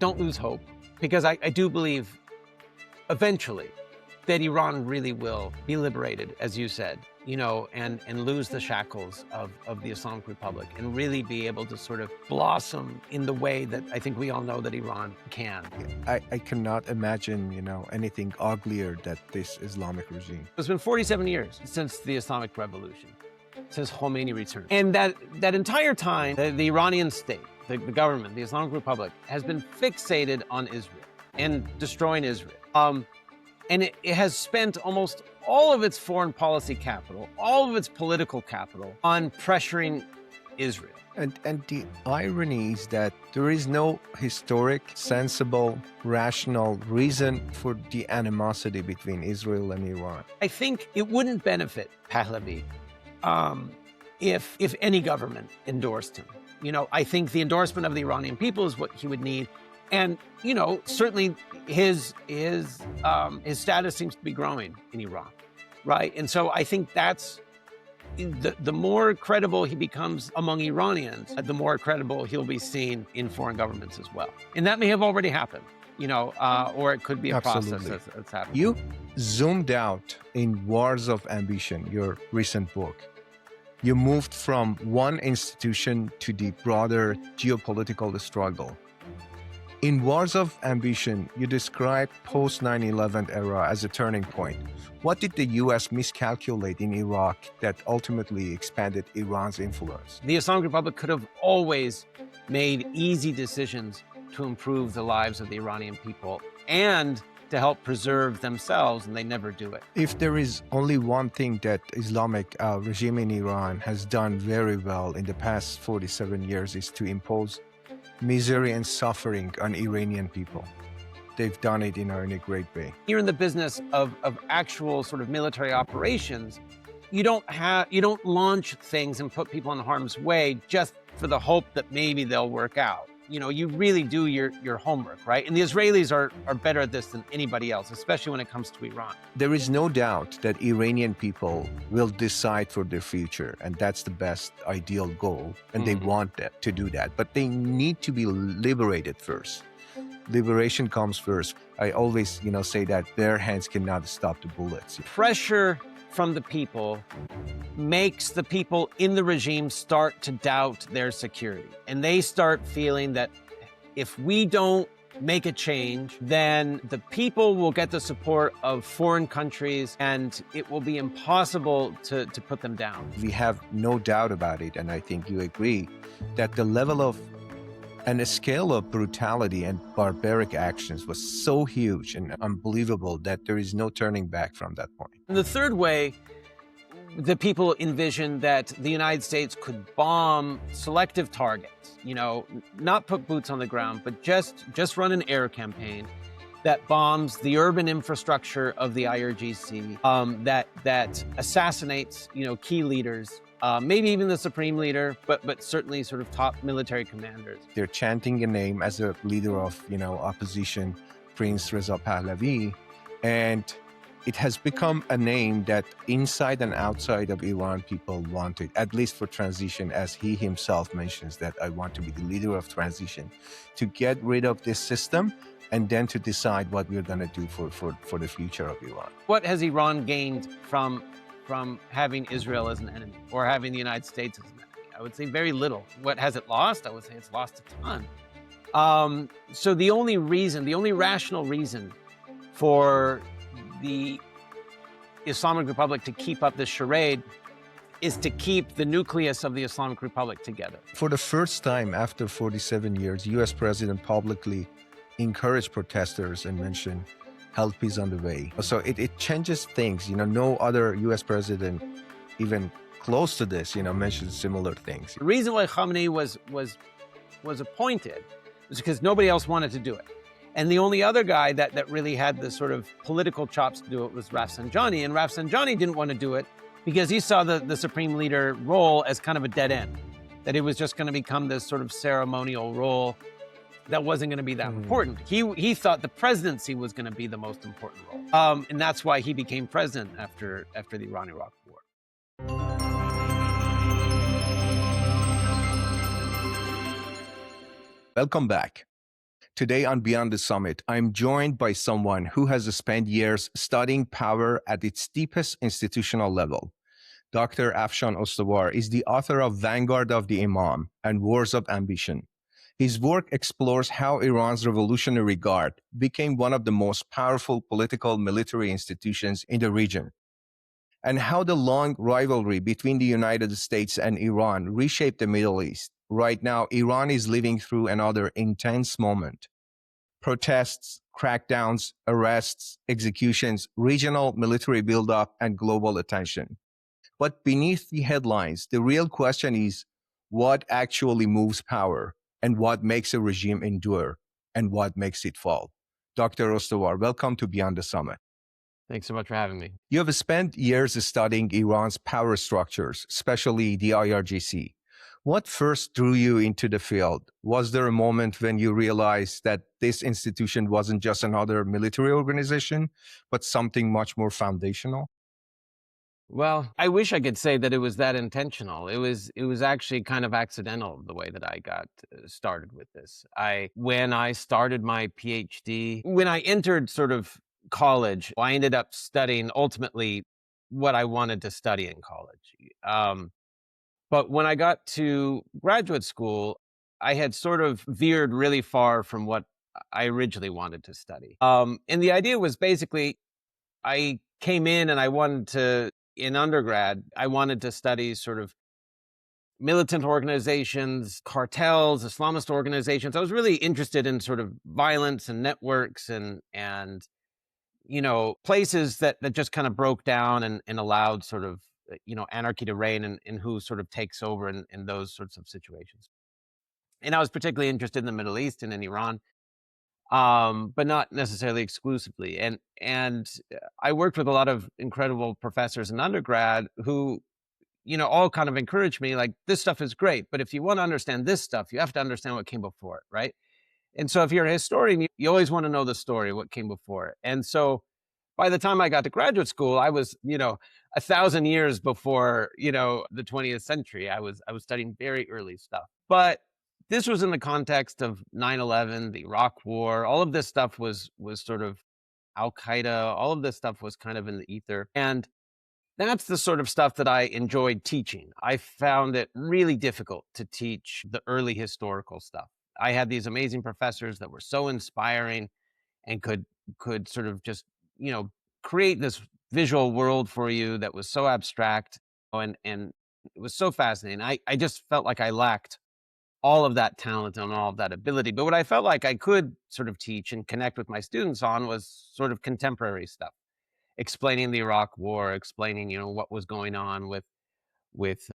don't lose hope, because I do believe eventually that Iran really will be liberated, as you said, and lose the shackles of the Islamic Republic and really be able to sort of blossom in the way that I think we all know that Iran can. I cannot imagine, anything uglier than this Islamic regime. It's been 47 years since the Islamic Revolution, since Khomeini returned. And that entire time, the Iranian state, the government, the Islamic Republic, has been fixated on Israel and destroying Israel. And it has spent almost all of its foreign policy capital, all of its political capital on pressuring Israel. And the irony is that there is no historic, sensible, rational reason for the animosity between Israel and Iran. I think it wouldn't benefit Pahlavi if any government endorsed him. I think the endorsement of the Iranian people is what he would need. And, certainly his status seems to be growing in Iran, right? And so I think that's, the more credible he becomes among Iranians, the more credible he'll be seen in foreign governments as well. And that may have already happened, or it could be a Absolutely. process that's happening. You zoomed out in Wars of Ambition, your recent book. You moved from one institution to the broader geopolitical struggle. In Wars of Ambition, you described post-9/11 era as a turning point. What did the U.S. miscalculate in Iraq that ultimately expanded Iran's influence? The Islamic Republic could have always made easy decisions to improve the lives of the Iranian people and to help preserve themselves, and they never do it. If there is only one thing that Islamic regime in Iran has done very well in the past 47 years is to impose misery and suffering on Iranian people. They've done it in a great way. You're in the business of actual sort of military operations. You don't launch things and put people in harm's way just for the hope that maybe they'll work out. You really do your homework, right? And the Israelis are better at this than anybody else, especially when it comes to Iran. There is no doubt that Iranian people will decide for their future, and that's the best ideal goal, and they want to do that. But they need to be liberated first. Liberation comes first. I always, say that bare hands cannot stop the bullets. Pressure from the people makes the people in the regime start to doubt their security. And they start feeling that if we don't make a change, then the people will get the support of foreign countries and it will be impossible to put them down. We have no doubt about it, and I think you agree, that the level of and the scale of brutality and barbaric actions was so huge and unbelievable that there is no turning back from that point. And the third way, the people envisioned that the United States could bomb selective targets, not put boots on the ground, but just run an air campaign that bombs the urban infrastructure of the IRGC, that assassinates, key leaders, maybe even the supreme leader, but certainly sort of top military commanders. They're chanting a name as a leader of, opposition, Prince Reza Pahlavi, and it has become a name that inside and outside of Iran people wanted, at least for transition, as he himself mentions that I want to be the leader of transition, to get rid of this system and then to decide what we're going to do for the future of Iran. What has Iran gained from having Israel as an enemy or having the United States as an enemy? I would say very little. What has it lost? I would say it's lost a ton. So the only rational reason for the Islamic Republic to keep up this charade is to keep the nucleus of the Islamic Republic together. For the first time after 47 years, U.S. President publicly encouraged protesters and mentioned help is on the way. So it changes things. No other U.S. president, even close to this, mentioned similar things. The reason why Khamenei was appointed was because nobody else wanted to do it. And the only other guy that really had the sort of political chops to do it was Rafsanjani. And Rafsanjani didn't want to do it because he saw the supreme leader role as kind of a dead end, that it was just going to become this sort of ceremonial role that wasn't going to be that important. He thought the presidency was going to be the most important role. And that's why he became president after the Iran-Iraq War. Welcome back. Today on Beyond the Summit, I'm joined by someone who has spent years studying power at its deepest institutional level. Dr. Afshon Ostovar is the author of Vanguard of the Imam and Wars of Ambition. His work explores how Iran's Revolutionary Guard became one of the most powerful political military institutions in the region, and how the long rivalry between the United States and Iran reshaped the Middle East. Right now, Iran is living through another intense moment. Protests, crackdowns, arrests, executions, regional military buildup, and global attention. But beneath the headlines, the real question is what actually moves power, and what makes a regime endure, and what makes it fall. Dr. Ostovar, welcome to Beyond the Summit. Thanks so much for having me. You have spent years studying Iran's power structures, especially the IRGC. What first drew you into the field? Was there a moment when you realized that this institution wasn't just another military organization, but something much more foundational? Well, I wish I could say that it was that intentional. It was actually kind of accidental the way that I got started with this. When I started my PhD, when I entered sort of college, I ended up studying ultimately what I wanted to study in college. But when I got to graduate school, I had sort of veered really far from what I originally wanted to study. And the idea was basically I came in and I wanted to, in undergrad, I wanted to study sort of militant organizations, cartels, Islamist organizations. I was really interested in sort of violence and networks and places that just kind of broke down and allowed sort of anarchy to reign and who sort of takes over in those sorts of situations. And I was particularly interested in the Middle East and in Iran, but not necessarily exclusively. And I worked with a lot of incredible professors in undergrad who, all kind of encouraged me, like, this stuff is great, but if you want to understand this stuff, you have to understand what came before it, right? And so if you're a historian, you always want to know the story, what came before it. And so by the time I got to graduate school, I was, 1,000 years before, the 20th century. I was studying very early stuff. But this was in the context of 9/11, the Iraq War. All of this stuff was sort of Al Qaeda. All of this stuff was kind of in the ether. And that's the sort of stuff that I enjoyed teaching. I found it really difficult to teach the early historical stuff. I had these amazing professors that were so inspiring and could sort of just, create this visual world for you that was so abstract and it was so fascinating. I just felt like I lacked all of that talent and all of that ability. But what I felt like I could sort of teach and connect with my students on was sort of contemporary stuff, explaining the Iraq War, explaining, what was going on with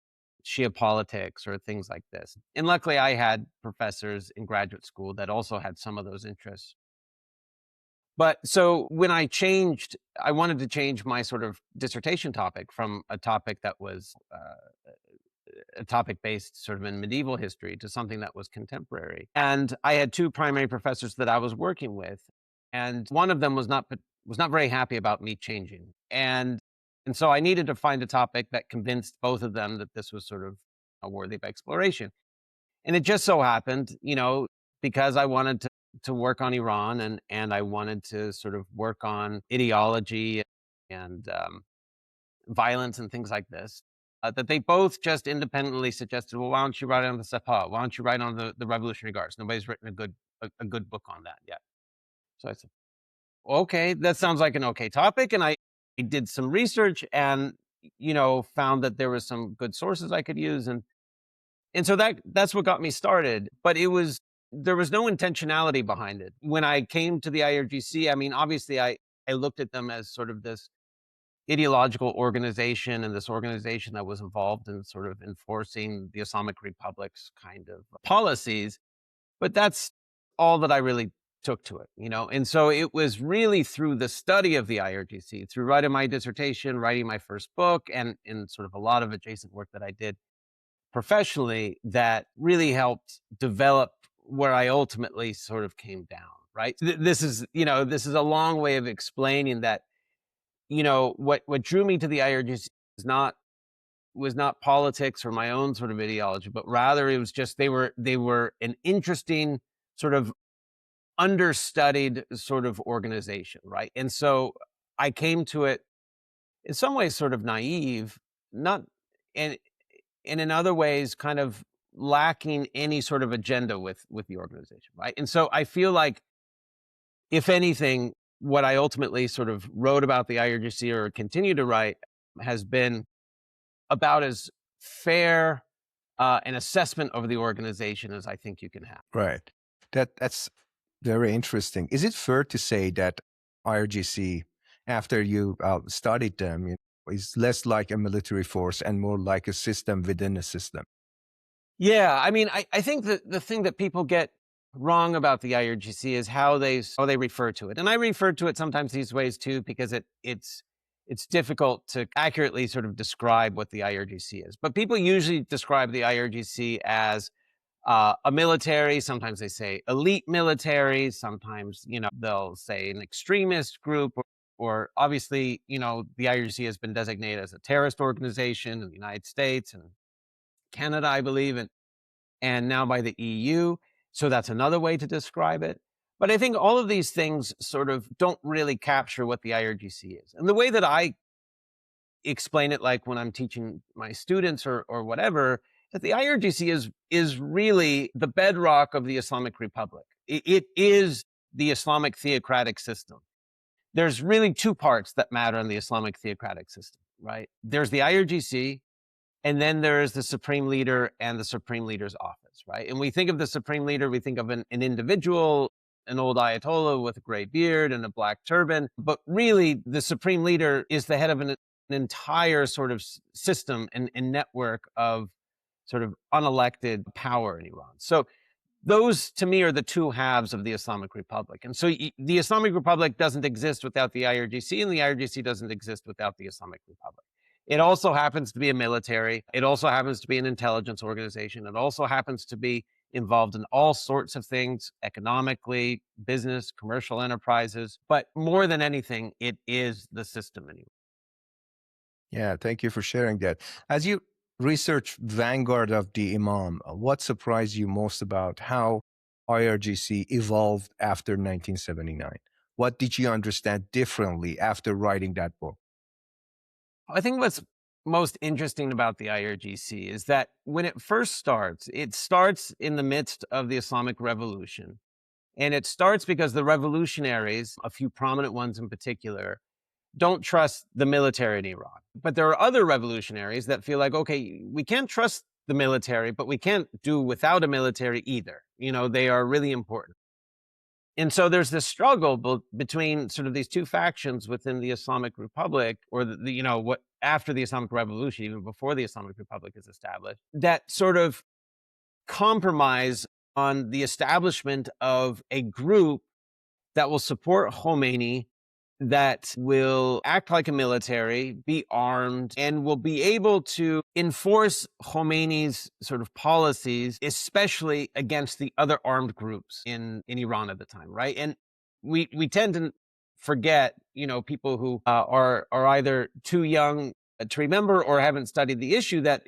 Shia politics or things like this. And luckily I had professors in graduate school that also had some of those interests. But so when I wanted to change my sort of dissertation topic from a topic that was a topic based sort of in medieval history to something that was contemporary. And I had two primary professors that I was working with, and one of them was not very happy about me changing. And so I needed to find a topic that convinced both of them that this was sort of a worthy of exploration. And it just so happened, because I wanted to work on Iran and I wanted to sort of work on ideology and violence and things like this, that they both just independently suggested, well, why don't you write on the Sepah? Why don't you write on the Revolutionary Guards? Nobody's written a good book on that yet. So I said, okay, that sounds like an okay topic. And I did some research and, found that there was some good sources I could use. And so that's what got me started. But there was no intentionality behind it. When I came to the IRGC, I mean, obviously I looked at them as sort of this ideological organization and this organization that was involved in sort of enforcing the Islamic Republic's kind of policies. But that's all that I really took to it, And so it was really through the study of the IRGC, through writing my dissertation, writing my first book, and in sort of a lot of adjacent work that I did professionally that really helped develop where I ultimately sort of came down, right? This is a long way of explaining that, what drew me to the IRGC was not politics or my own sort of ideology, but rather it was just they were an interesting sort of understudied sort of organization, right? And so I came to it in some ways sort of naive, not and in other ways kind of lacking any sort of agenda with the organization, right? And so I feel like, if anything, what I ultimately sort of wrote about the IRGC or continue to write has been about as fair an assessment of the organization as I think you can have. Right. That's very interesting. Is it fair to say that IRGC, after you studied them, is less like a military force and more like a system within a system? Yeah, I mean, I think that the thing that people get wrong about the IRGC is how they refer to it, and I refer to it sometimes these ways too because it's difficult to accurately sort of describe what the IRGC is. But people usually describe the IRGC as a military. Sometimes they say elite military. Sometimes they'll say an extremist group. Or obviously, the IRGC has been designated as a terrorist organization in the United States and Canada, I believe, and now by the EU. So that's another way to describe it. But I think all of these things sort of don't really capture what the IRGC is. And the way that I explain it, like when I'm teaching my students or whatever, that the IRGC is really the bedrock of the Islamic Republic. It is the Islamic theocratic system. There's really two parts that matter in the Islamic theocratic system, right? There's the IRGC, and then there is the Supreme Leader and the Supreme Leader's office, right? And we think of the Supreme Leader, we think of an individual, an old Ayatollah with a gray beard and a black turban. But really, the Supreme Leader is the head of an entire sort of system and network of sort of unelected power in Iran. So those, to me, are the two halves of the Islamic Republic. And so the Islamic Republic doesn't exist without the IRGC, and the IRGC doesn't exist without the Islamic Republic. It also happens to be a military. It also happens to be an intelligence organization. It also happens to be involved in all sorts of things, economically, business, commercial enterprises. But more than anything, it is the system anyway. Yeah, thank you for sharing that. As you research Vanguard of the Imam, what surprised you most about how IRGC evolved after 1979? What did you understand differently after writing that book? I think what's most interesting about the IRGC is that when it starts in the midst of the Islamic Revolution. And it starts because the revolutionaries, a few prominent ones in particular, don't trust the military in Iran. But there are other revolutionaries that feel like, okay, we can't trust the military, but we can't do without a military either. They are really important. And so there's this struggle between sort of these two factions within the Islamic Republic, or what after the Islamic Revolution, even before the Islamic Republic is established, that sort of compromise on the establishment of a group that will support Khomeini, that will act like a military, be armed, and will be able to enforce Khomeini's sort of policies, especially against the other armed groups in Iran at the time, right? And we tend to forget, people who are either too young to remember or haven't studied the issue, that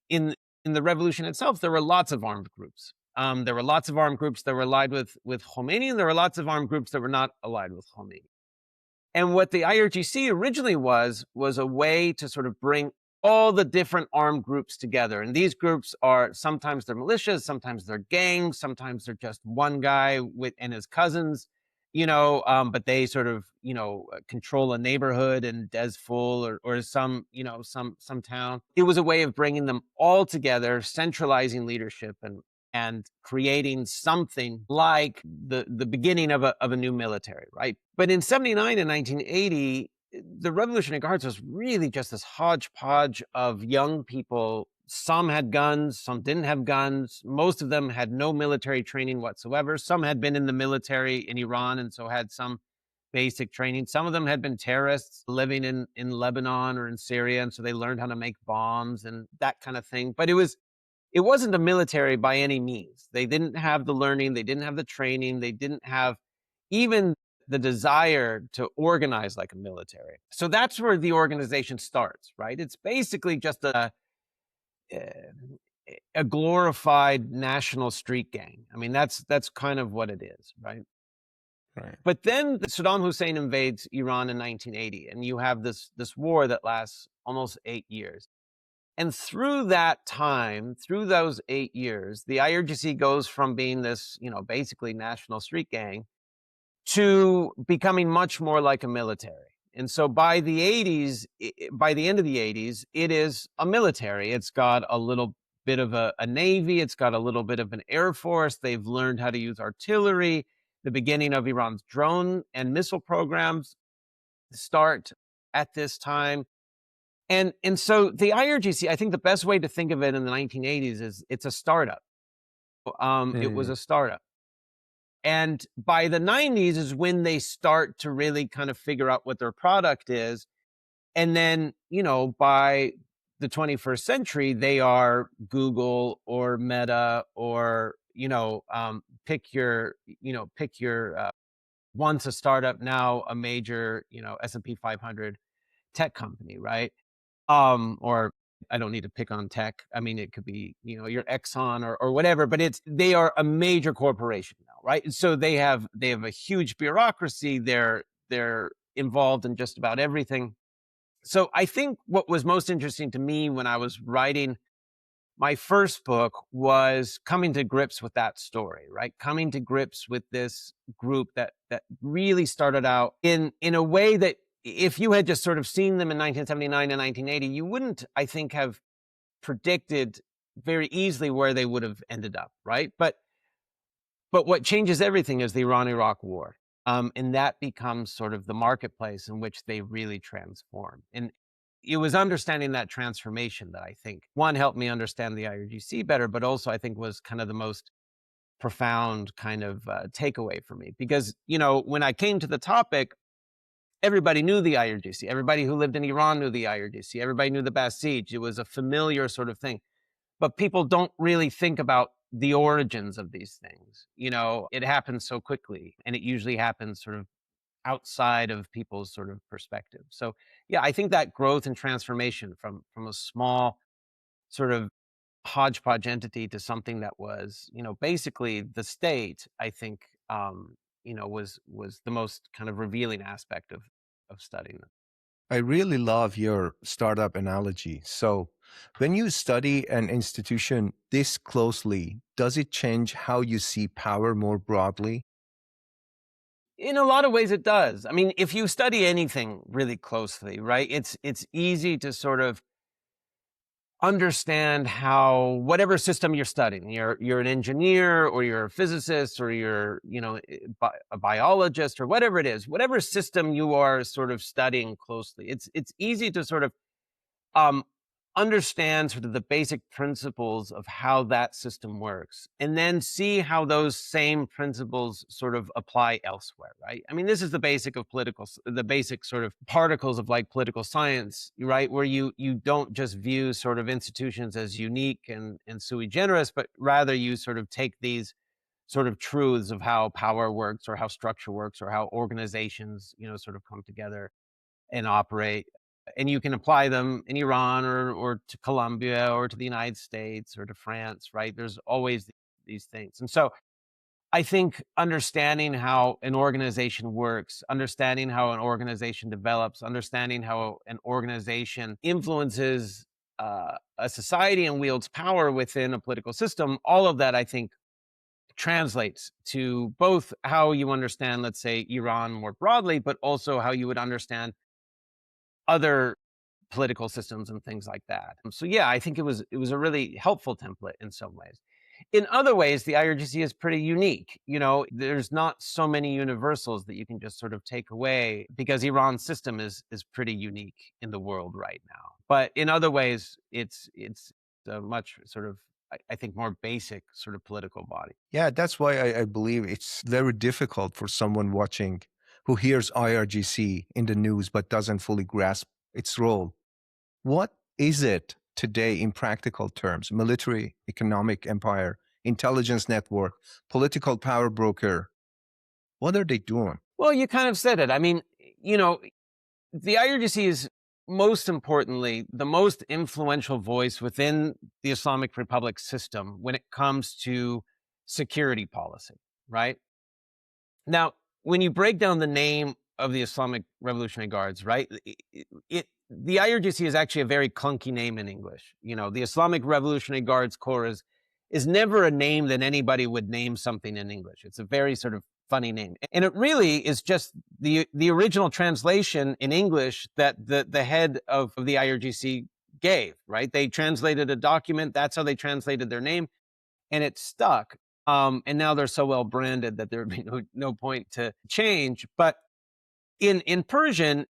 in the revolution itself, there were lots of armed groups. There were lots of armed groups that were allied with Khomeini, and there were lots of armed groups that were not allied with Khomeini. And what the IRGC originally was a way to sort of bring all the different armed groups together. And these groups are, sometimes they're militias, sometimes they're gangs, sometimes they're just one guy and his cousins, but they sort of, control a neighborhood in Desful or some town. It was a way of bringing them all together, centralizing leadership and creating something like the beginning of a new military, right? But in 79 and 1980, the Revolutionary Guards was really just this hodgepodge of young people. Some had guns, some didn't have guns. Most of them had no military training whatsoever. Some had been in the military in Iran and so had some basic training. Some of them had been terrorists living in Lebanon or in Syria, and so they learned how to make bombs and that kind of thing. But it wasn't a military by any means. They didn't have the learning, they didn't have the training, they didn't have even the desire to organize like a military. So that's where the organization starts, right? It's basically just a glorified national street gang. I mean, that's kind of what it is, right? Right. But then Saddam Hussein invades Iran in 1980, and you have this war that lasts almost 8 years. And through that time, through those 8 years, the IRGC goes from being this, basically national street gang to becoming much more like a military. And so by the 80s, by the end of the 80s, it is a military. It's got a little bit of a navy. It's got a little bit of an air force. They've learned how to use artillery. The beginning of Iran's drone and missile programs start at this time. And so the IRGC, I think the best way to think of it in the 1980s is it's a startup. It was a startup. And by the 90s is when they start to really kind of figure out what their product is. And then, by the 21st century, they are Google or Meta or, pick your once a startup, now a major, S&P 500 tech company, right? Or I don't need to pick on tech. I mean, it could be, your Exxon or whatever, but they are a major corporation now, right? So they have a huge bureaucracy. They're involved in just about everything. So I think what was most interesting to me when I was writing my first book was coming to grips with that story, right? Coming to grips with this group that really started out in a way that if you had just sort of seen them in 1979 and 1980, you wouldn't, I think, have predicted very easily where they would have ended up, right? But what changes everything is the Iran-Iraq War. And that becomes sort of the marketplace in which they really transform. And it was understanding that transformation that I think, one, helped me understand the IRGC better, but also I think was kind of the most profound kind of takeaway for me. Because, when I came to the topic, everybody knew the IRGC. Everybody who lived in Iran knew the IRGC. Everybody knew the Basij. It was a familiar sort of thing. But people don't really think about the origins of these things. It happens so quickly, and it usually happens sort of outside of people's sort of perspective. So, yeah, I think that growth and transformation from a small sort of hodgepodge entity to something that was, basically the state, I think, was the most kind of revealing aspect of studying them. I really love your startup analogy. So, when you study an institution this closely, does it change how you see power more broadly? In a lot of ways, it does. I mean, if you study anything really closely, right, it's easy to sort of understand how whatever system you're studying, you're an engineer or you're a physicist or you're, a biologist or whatever it is, whatever system you are sort of studying closely, it's easy to sort of understand sort of the basic principles of how that system works and then see how those same principles sort of apply elsewhere, right? I mean, this is the basic sort of particles of like political science, right? Where you don't just view sort of institutions as unique and sui generis, but rather you sort of take these sort of truths of how power works or how structure works or how organizations, sort of come together and operate. And you can apply them in Iran or to Colombia or to the United States or to France, right? There's always these things. And so I think understanding how an organization works, understanding how an organization develops, understanding how an organization influences a society and wields power within a political system, all of that, I think, translates to both how you understand, let's say, Iran more broadly, but also how you would understand other political systems and things like that. So yeah, I think it was a really helpful template in some ways. In other ways, the IRGC is pretty unique. There's not so many universals that you can just sort of take away because Iran's system is pretty unique in the world right now. But in other ways, it's a much sort of, I think, more basic sort of political body. Yeah, that's why I believe it's very difficult for someone watching who hears IRGC in the news but doesn't fully grasp its role. What is it today in practical terms? Military, economic empire, intelligence network, political power broker. What are they doing? Well, you kind of said it. I mean, the IRGC is most importantly the most influential voice within the Islamic Republic system when it comes to security policy, right? Now, when you break down the name of the Islamic Revolutionary Guards, right? The IRGC is actually a very clunky name in English. You know, the Islamic Revolutionary Guards Corps is never a name that anybody would name something in English. It's a very sort of funny name. And it really is just the original translation in English that the head of the IRGC gave, right? They translated a document. That's how they translated their name, and it stuck. And now they're so well branded that there would be no point to change. But in Persian,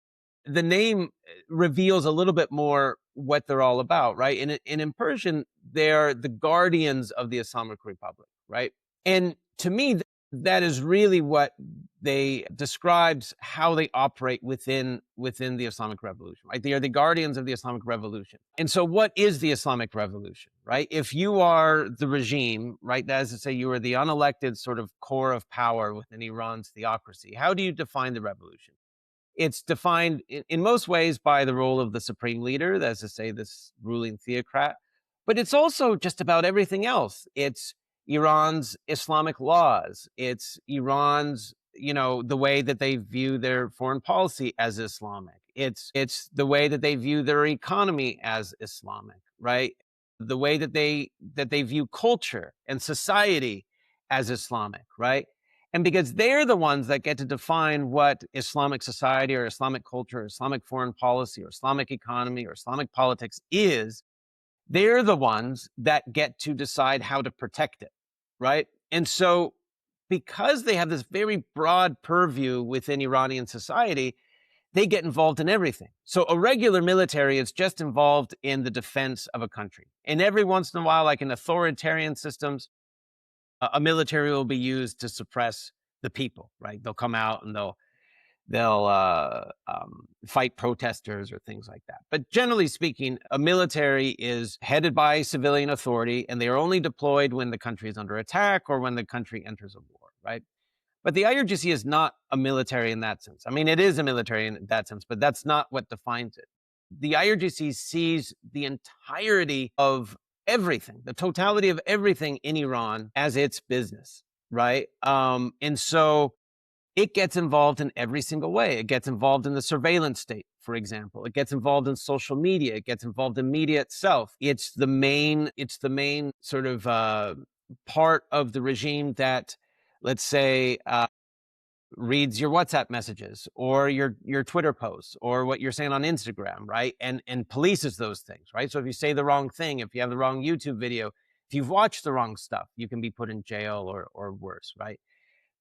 the name reveals a little bit more what they're all about, right? And in Persian, they're the guardians of the Islamic Republic, right? And to me, that is really what they describes how they operate within the Islamic Revolution, right? They are the guardians of the Islamic Revolution. And so what is the Islamic Revolution, right? If you are the regime, right, that is to say you are the unelected sort of core of power within Iran's theocracy, how do you define the revolution? It's defined in most ways by the role of the supreme leader, that is to say this ruling theocrat, but it's also just about everything else. It's Iran's Islamic laws. It's Iran's, you know, the way that they view their foreign policy as Islamic. It's the way that they view their economy as Islamic, right? The way that they view culture and society as Islamic, right? And because they're the ones that get to define what Islamic society or Islamic culture or Islamic foreign policy or Islamic economy or Islamic politics is, they're the ones that get to decide how to protect it, right? And so because they have this very broad purview within Iranian society, they get involved in everything. So a regular military is just involved in the defense of a country. And every once in a while, like in authoritarian systems, a military will be used to suppress the people, right? They'll come out and they'll fight protesters or things like that. But generally speaking, a military is headed by civilian authority, and they are only deployed when the country is under attack or when the country enters a war, right? But the IRGC is not a military in that sense. I mean, it is a military in that sense, but that's not what defines it. The IRGC sees the entirety of everything, the totality of everything in Iran as its business, right? And so it gets involved in every single way. It gets involved in the surveillance state, for example. It gets involved in social media. It gets involved in media itself. It's the main sort of part of the regime that, let's say, reads your WhatsApp messages or your Twitter posts or what you're saying on Instagram, right? And polices those things, right? So if you say the wrong thing, if you have the wrong YouTube video, if you've watched the wrong stuff, you can be put in jail or worse, right?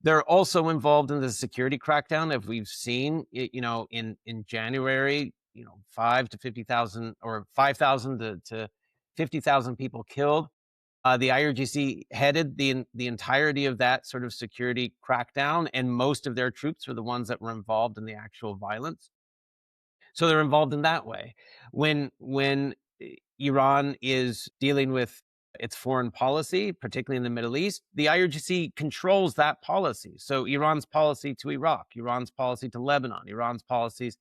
They're also involved in the security crackdown. If we've seen, you know, in January, you know, 5 to 50,000 or 5,000 to 50,000 people killed. The IRGC headed the entirety of that sort of security crackdown, and most of their troops were the ones that were involved in the actual violence. So they're involved in that way. When Iran is dealing with its foreign policy, particularly in the Middle East, the IRGC controls that policy. So Iran's policy to Iraq, Iran's policy to Lebanon, Iran's policies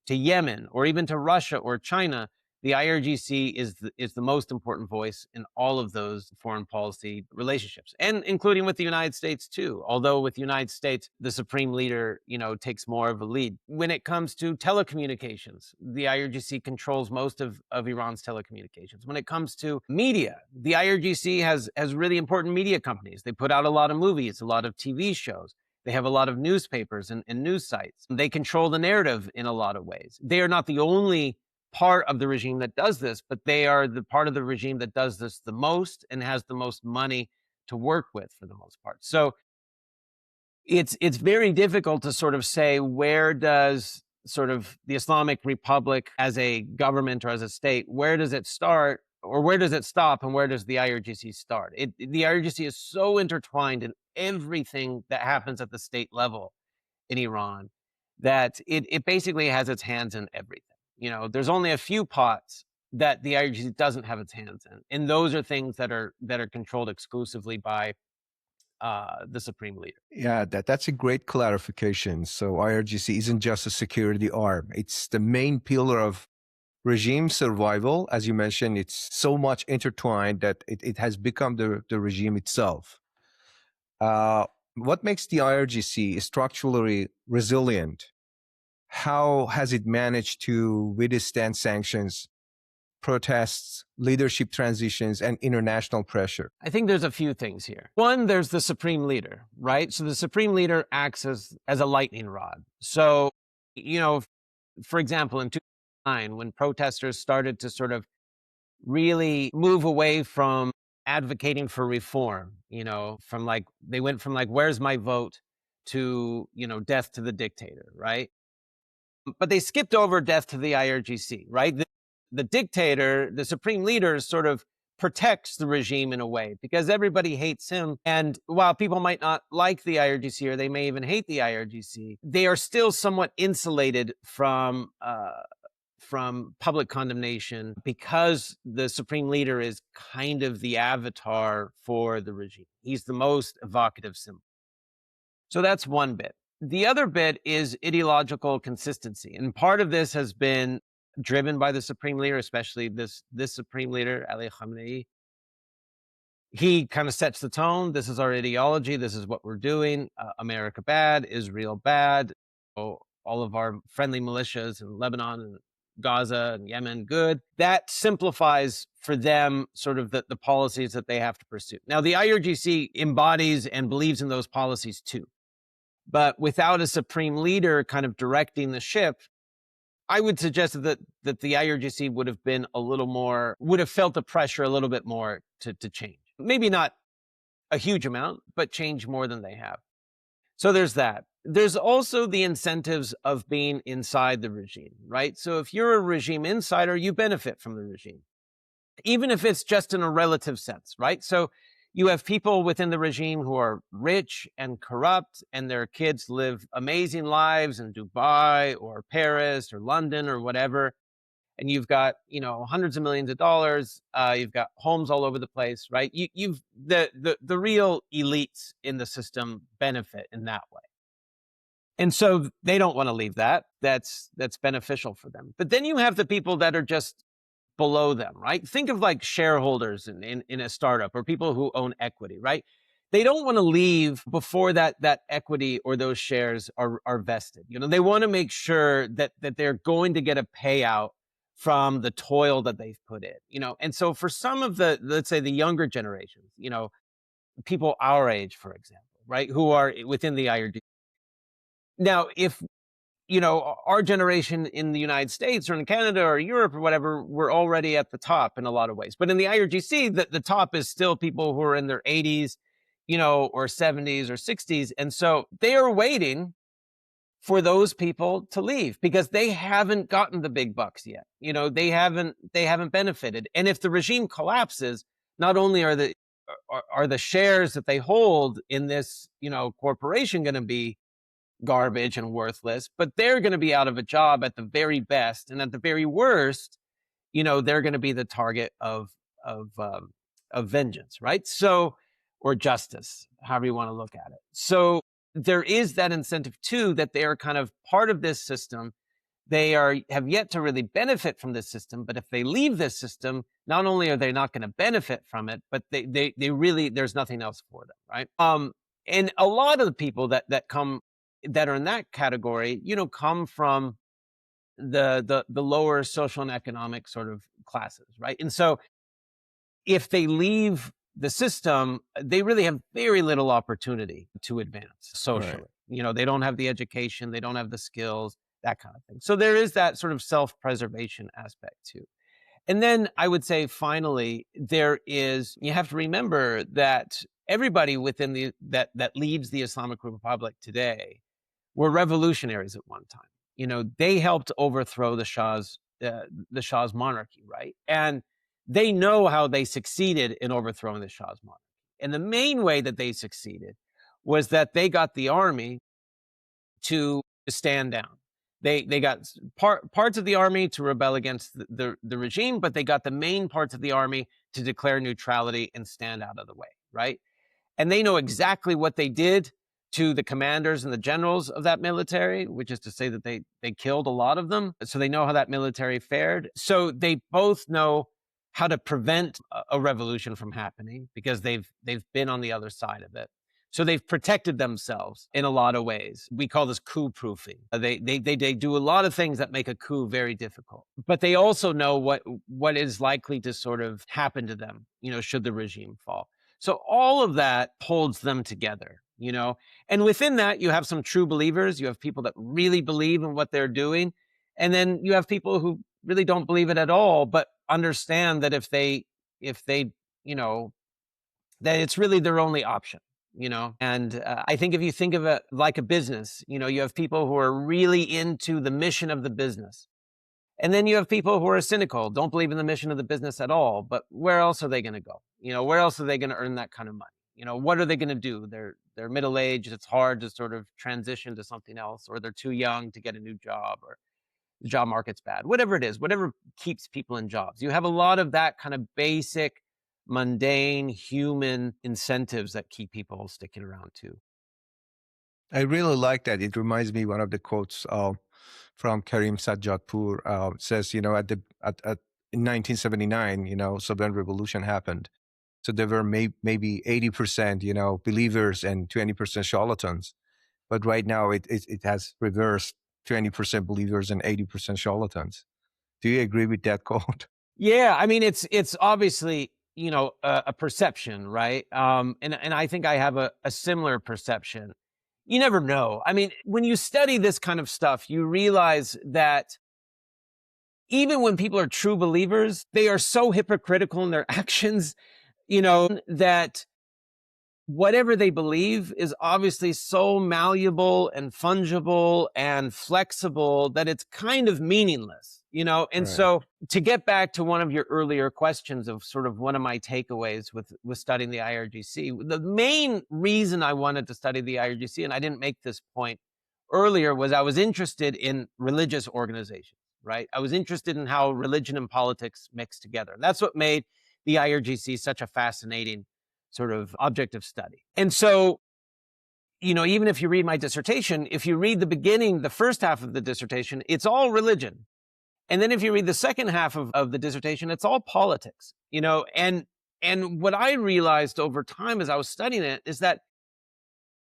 to Yemen, or even to Russia or China, the IRGC is the most important voice in all of those foreign policy relationships, and including with the United States too. Although with the United States, the supreme leader, you know, takes more of a lead. When it comes to telecommunications, the IRGC controls most of Iran's telecommunications. When it comes to media, the IRGC has really important media companies. They put out a lot of movies, a lot of TV shows. They have a lot of newspapers and news sites. They control the narrative in a lot of ways. They are not the only part of the regime that does this, but they are the part of the regime that does this the most and has the most money to work with for the most part. So it's very difficult to sort of say, where does sort of the Islamic Republic as a government or as a state, where does it start or where does it stop, and where does the IRGC start? The IRGC is so intertwined in everything that happens at the state level in Iran that it basically has its hands in everything. You know, there's only a few pots that the IRGC doesn't have its hands in, and those are things that are controlled exclusively by the supreme leader. Yeah, that's a great clarification. So IRGC isn't just a security arm; it's the main pillar of regime survival. As you mentioned, it's so much intertwined that it has become the regime itself. What makes the IRGC structurally resilient? How has it managed to withstand sanctions, protests, leadership transitions, and international pressure? I think there's a few things here. One, there's the supreme leader, right? So the supreme leader acts as a lightning rod. So, for example, in 2009, when protesters started to sort of really move away from advocating for reform, they went from like, where's my vote to, death to the dictator, right? But they skipped over death to the IRGC, right? The dictator, the supreme leader, sort of protects the regime in a way because everybody hates him. And while people might not like the IRGC or they may even hate the IRGC, they are still somewhat insulated from public condemnation because the supreme leader is kind of the avatar for the regime. He's the most evocative symbol. So that's one bit. The other bit is ideological consistency. And part of this has been driven by the supreme leader, especially this supreme leader, Ali Khamenei. He kind of sets the tone. This is our ideology. This is what we're doing. America bad, Israel bad. All of our friendly militias in Lebanon and Gaza and Yemen good. That simplifies for them sort of the policies that they have to pursue. Now, the IRGC embodies and believes in those policies too. But without a supreme leader kind of directing the ship, I would suggest that the IRGC would have felt the pressure a little bit more to change. Maybe not a huge amount, but change more than they have. So there's that. There's also the incentives of being inside the regime, right? So if you're a regime insider, you benefit from the regime, even if it's just in a relative sense, right? So you have people within the regime who are rich and corrupt, and their kids live amazing lives in Dubai or Paris or London or whatever. And you've got, hundreds of millions of dollars. You've got homes all over the place, right? The real elites in the system benefit in that way. And so they don't want to leave that. That's beneficial for them. But then you have the people that are just below them, right? Think of like shareholders in a startup or people who own equity, right? They don't want to leave before that equity or those shares are vested. They want to make sure that they're going to get a payout from the toil that they've put in, And so for some of let's say the younger generations, people our age, for example, right, who are within the IRD. Now, if our generation in the United States or in Canada or Europe or whatever, we're already at the top in a lot of ways. But in the IRGC, the top is still people who are in their 80s, or 70s or 60s. And so they are waiting for those people to leave because they haven't gotten the big bucks yet. They haven't benefited. And if the regime collapses, not only are the shares that they hold in this, corporation going to be garbage and worthless, but they're going to be out of a job at the very best, and at the very worst, they're going to be the target of vengeance, right? So, or justice, however you want to look at it. So there is that incentive too that they are kind of part of this system. They have yet to really benefit from this system, but if they leave this system, not only are they not going to benefit from it, but they really there's nothing else for them, right? And a lot of the people that are in that category, come from the lower social and economic sort of classes, right? And so if they leave the system, they really have very little opportunity to advance socially. Right. They don't have the education, they don't have the skills, that kind of thing. So there is that sort of self-preservation aspect too. And then I would say finally, you have to remember that everybody within that leads the Islamic Republic today were revolutionaries at one time. They helped overthrow the Shah's monarchy, right? And they know how they succeeded in overthrowing the Shah's monarchy. And the main way that they succeeded was that they got the army to stand down. They got parts of the army to rebel against the regime, but they got the main parts of the army to declare neutrality and stand out of the way, right? And they know exactly what they did to the commanders and the generals of that military, which is to say that they killed a lot of them. So they know how that military fared. So they both know how to prevent a revolution from happening because they've been on the other side of it. So they've protected themselves in a lot of ways. We call this coup proofing. They do a lot of things that make a coup very difficult, but they also know what is likely to sort of happen to them, should the regime fall. So all of that holds them together, and within that, you have some true believers. You have people that really believe in what they're doing. And then you have people who really don't believe it at all, but understand that if they, that it's really their only option. And I think if you think of it like a business, you have people who are really into the mission of the business. And then you have people who are cynical, don't believe in the mission of the business at all. But where else are they going to go? Where else are they going to earn that kind of money? What are they going to do? They're middle-aged. It's hard to sort of transition to something else, or they're too young to get a new job, or the job market's bad. Whatever it is, whatever keeps people in jobs. You have a lot of that kind of basic, mundane, human incentives that keep people sticking around too. I really like that. It reminds me one of the quotes from Karim Sajjadpour says, in 1979, Sudan Revolution happened. So there were maybe 80%, believers and 20% charlatans. But right now it has reversed, 20% believers and 80% charlatans. Do you agree with that quote? Yeah, I mean, it's obviously, a perception, right? And I think I have a similar perception. You never know. I mean, when you study this kind of stuff, you realize that even when people are true believers, they are so hypocritical in their actions, that whatever they believe is obviously so malleable and fungible and flexible that it's kind of meaningless, And Right. So to get back to one of your earlier questions of sort of one of my takeaways with studying the IRGC, the main reason I wanted to study the IRGC, and I didn't make this point earlier, was I was interested in religious organizations, right? I was interested in how religion and politics mix together. And that's what made the IRGC such a fascinating sort of object of study. And so, even if you read my dissertation, if you read the beginning, the first half of the dissertation, it's all religion. And then if you read the second half of the dissertation, it's all politics, and what I realized over time as I was studying it is that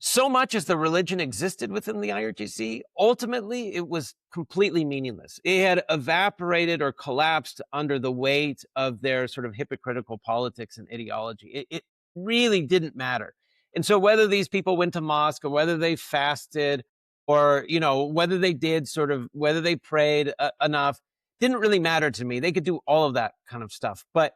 so much as the religion existed within the IRGC, ultimately it was completely meaningless. It had evaporated or collapsed under the weight of their sort of hypocritical politics and ideology. It really didn't matter. And so whether these people went to mosque or whether they fasted or, whether they did whether they prayed enough, didn't really matter to me. They could do all of that kind of stuff. But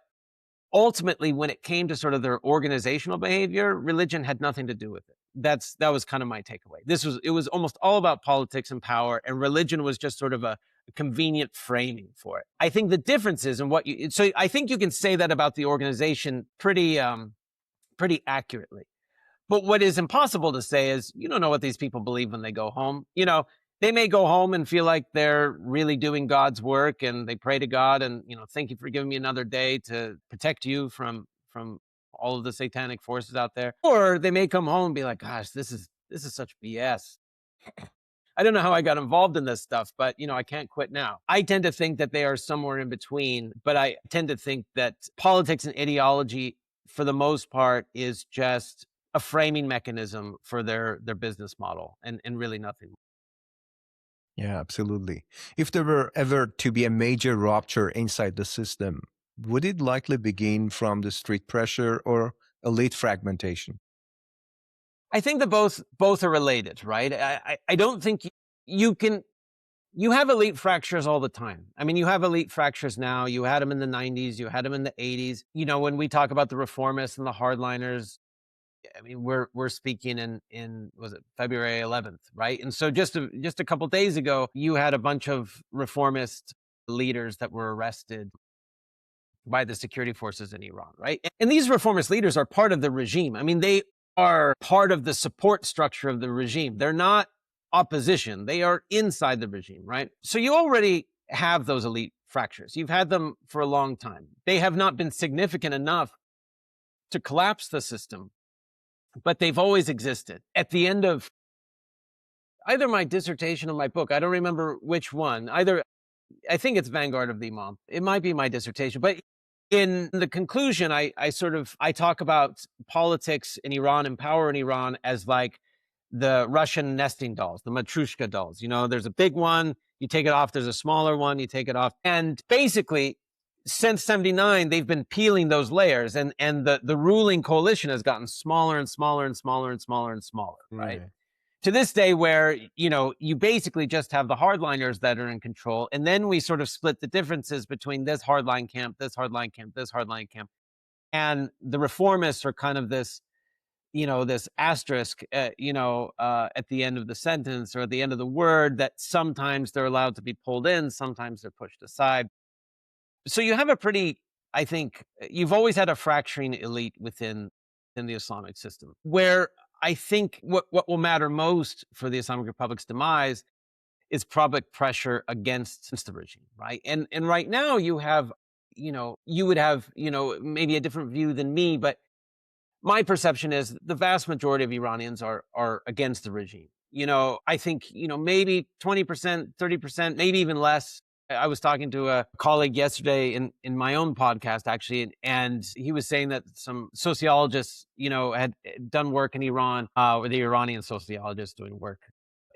ultimately, when it came to sort of their organizational behavior, religion had nothing to do with it. That was kind of my takeaway. It was almost all about politics and power, and religion was just sort of a convenient framing for it. I think the difference is in so I think you can say that about the organization pretty accurately. But what is impossible to say is you don't know what these people believe when they go home. They may go home and feel like they're really doing God's work, and they pray to God and, thank you for giving me another day to protect you from all of the satanic forces out there. Or they may come home and be like, gosh, this is such BS. I don't know how I got involved in this stuff, but, I can't quit now. I tend to think that they are somewhere in between, but I tend to think that politics and ideology, for the most part, is just a framing mechanism for their business model and really nothing more. Yeah, absolutely. If there were ever to be a major rupture inside the system, would it likely begin from the street pressure or elite fragmentation? I think that both are related, right? I don't think you have elite fractures all the time. I mean, you have elite fractures now. You had them in the 90s. You had them in the 80s. When we talk about the reformists and the hardliners, I mean, we're speaking in was it February 11th, right? And so just a couple days ago, you had a bunch of reformist leaders that were arrested by the security forces in Iran, right? And these reformist leaders are part of the regime. I mean, they are part of the support structure of the regime. They're not opposition. They are inside the regime, right? So you already have those elite fractures. You've had them for a long time. They have not been significant enough to collapse the system, but they've always existed. At the end of either my dissertation or my book, I don't remember which one, I think it's Vanguard of the Imam. It might be my dissertation, but In the conclusion, I talk about politics in Iran and power in Iran as like the Russian nesting dolls, the Matryoshka dolls. You know, there's a big one, you take it off, there's a smaller one, you take it off. And basically, since 79, they've been peeling those layers, and the ruling coalition has gotten smaller and smaller and smaller and smaller and smaller, right? To this day where, you know, you basically just have the hardliners that are in control. And then we sort of split the differences between this hardline camp, this hardline camp, this hardline camp. And the reformists are kind of this, you know, this asterisk, at the end of the sentence or at the end of the word, that sometimes they're allowed to be pulled in, sometimes they're pushed aside. So you have a pretty, I think, you've always had a fracturing elite within the Islamic system, where I think what will matter most for the Islamic Republic's demise is public pressure against the regime, right? And right now you have, you would have, maybe a different view than me, but my perception is the vast majority of Iranians are against the regime. I think, maybe 20%, 30%, maybe even less. I was talking to a colleague yesterday in my own podcast, actually, and he was saying that some sociologists, had done work in Iran, or the Iranian sociologists doing work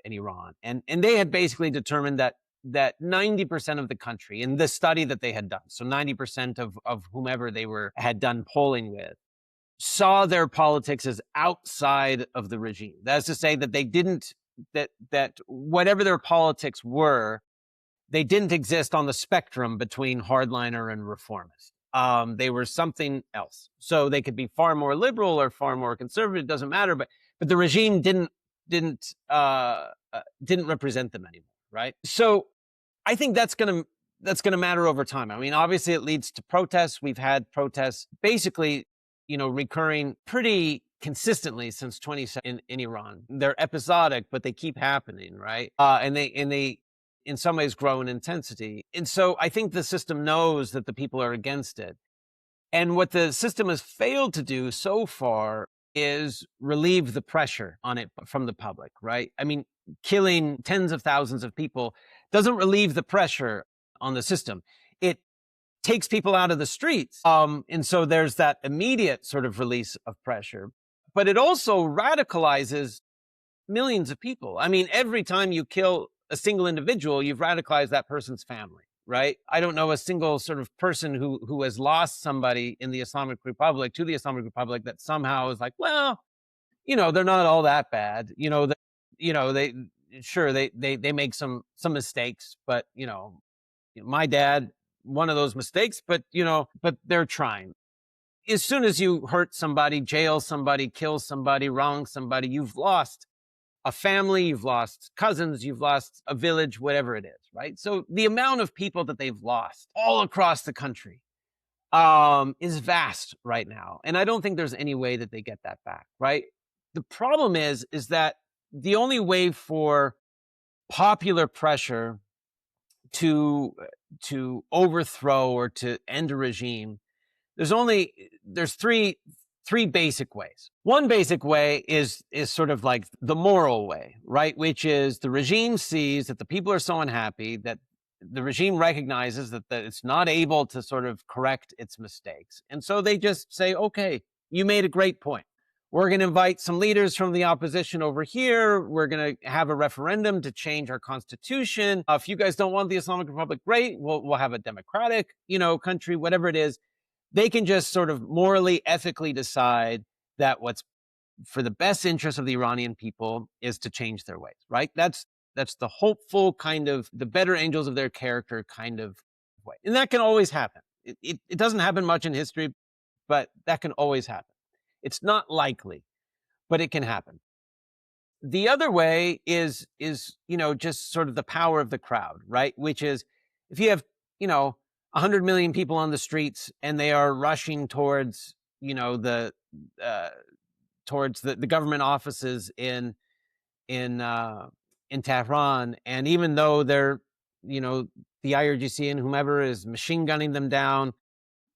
in Iran. And they had basically determined that 90% of the country in the study that they had done, so 90% of whomever they had done polling with, saw their politics as outside of the regime. That's to say that they didn't, that whatever their politics were, they didn't exist on the spectrum between hardliner and reformist. They were something else. So they could be far more liberal or far more conservative. It doesn't matter. But the regime didn't represent them anymore, right? So I think that's gonna matter over time. I mean, obviously, it leads to protests. We've had protests basically, recurring pretty consistently since 2017 in Iran. They're episodic, but they keep happening, right? And they in some ways grow in intensity. And so I think the system knows that the people are against it. And what the system has failed to do so far is relieve the pressure on it from the public, right? I mean, killing tens of thousands of people doesn't relieve the pressure on the system. It takes people out of the streets. And so there's that immediate sort of release of pressure. But it also radicalizes millions of people. I mean, every time you kill a single individual, you've radicalized that person's family, right? I don't know a single sort of person who has lost somebody in the Islamic Republic to the Islamic Republic that somehow is like, well, they're not all that bad. They make some mistakes, but my dad, one of those mistakes, but they're trying. As soon as you hurt somebody, jail somebody, kill somebody, wrong somebody, you've lost a family, you've lost cousins, you've lost a village, whatever it is, right? So the amount of people that they've lost all across the country is vast right now. And I don't think there's any way that they get that back, right? The problem is that the only way for popular pressure to overthrow or to end a regime, there's three basic ways. One basic way is sort of like the moral way, right? Which is the regime sees that the people are so unhappy that the regime recognizes that it's not able to sort of correct its mistakes. And so they just say, okay, you made a great point. We're going to invite some leaders from the opposition over here. We're going to have a referendum to change our constitution. If you guys don't want the Islamic Republic, great. We'll have a democratic, country, whatever it is. They can just sort of morally, ethically decide that what's for the best interest of the Iranian people is to change their ways, right? That's the hopeful kind of the better angels of their character kind of way. And that can always happen. It doesn't happen much in history, but that can always happen. It's not likely, but it can happen. The other way is just sort of the power of the crowd, right? Which is if you have, 100 million people on the streets and they are rushing towards, towards the government offices in Tehran. And even though they're, the IRGC and whomever is machine gunning them down,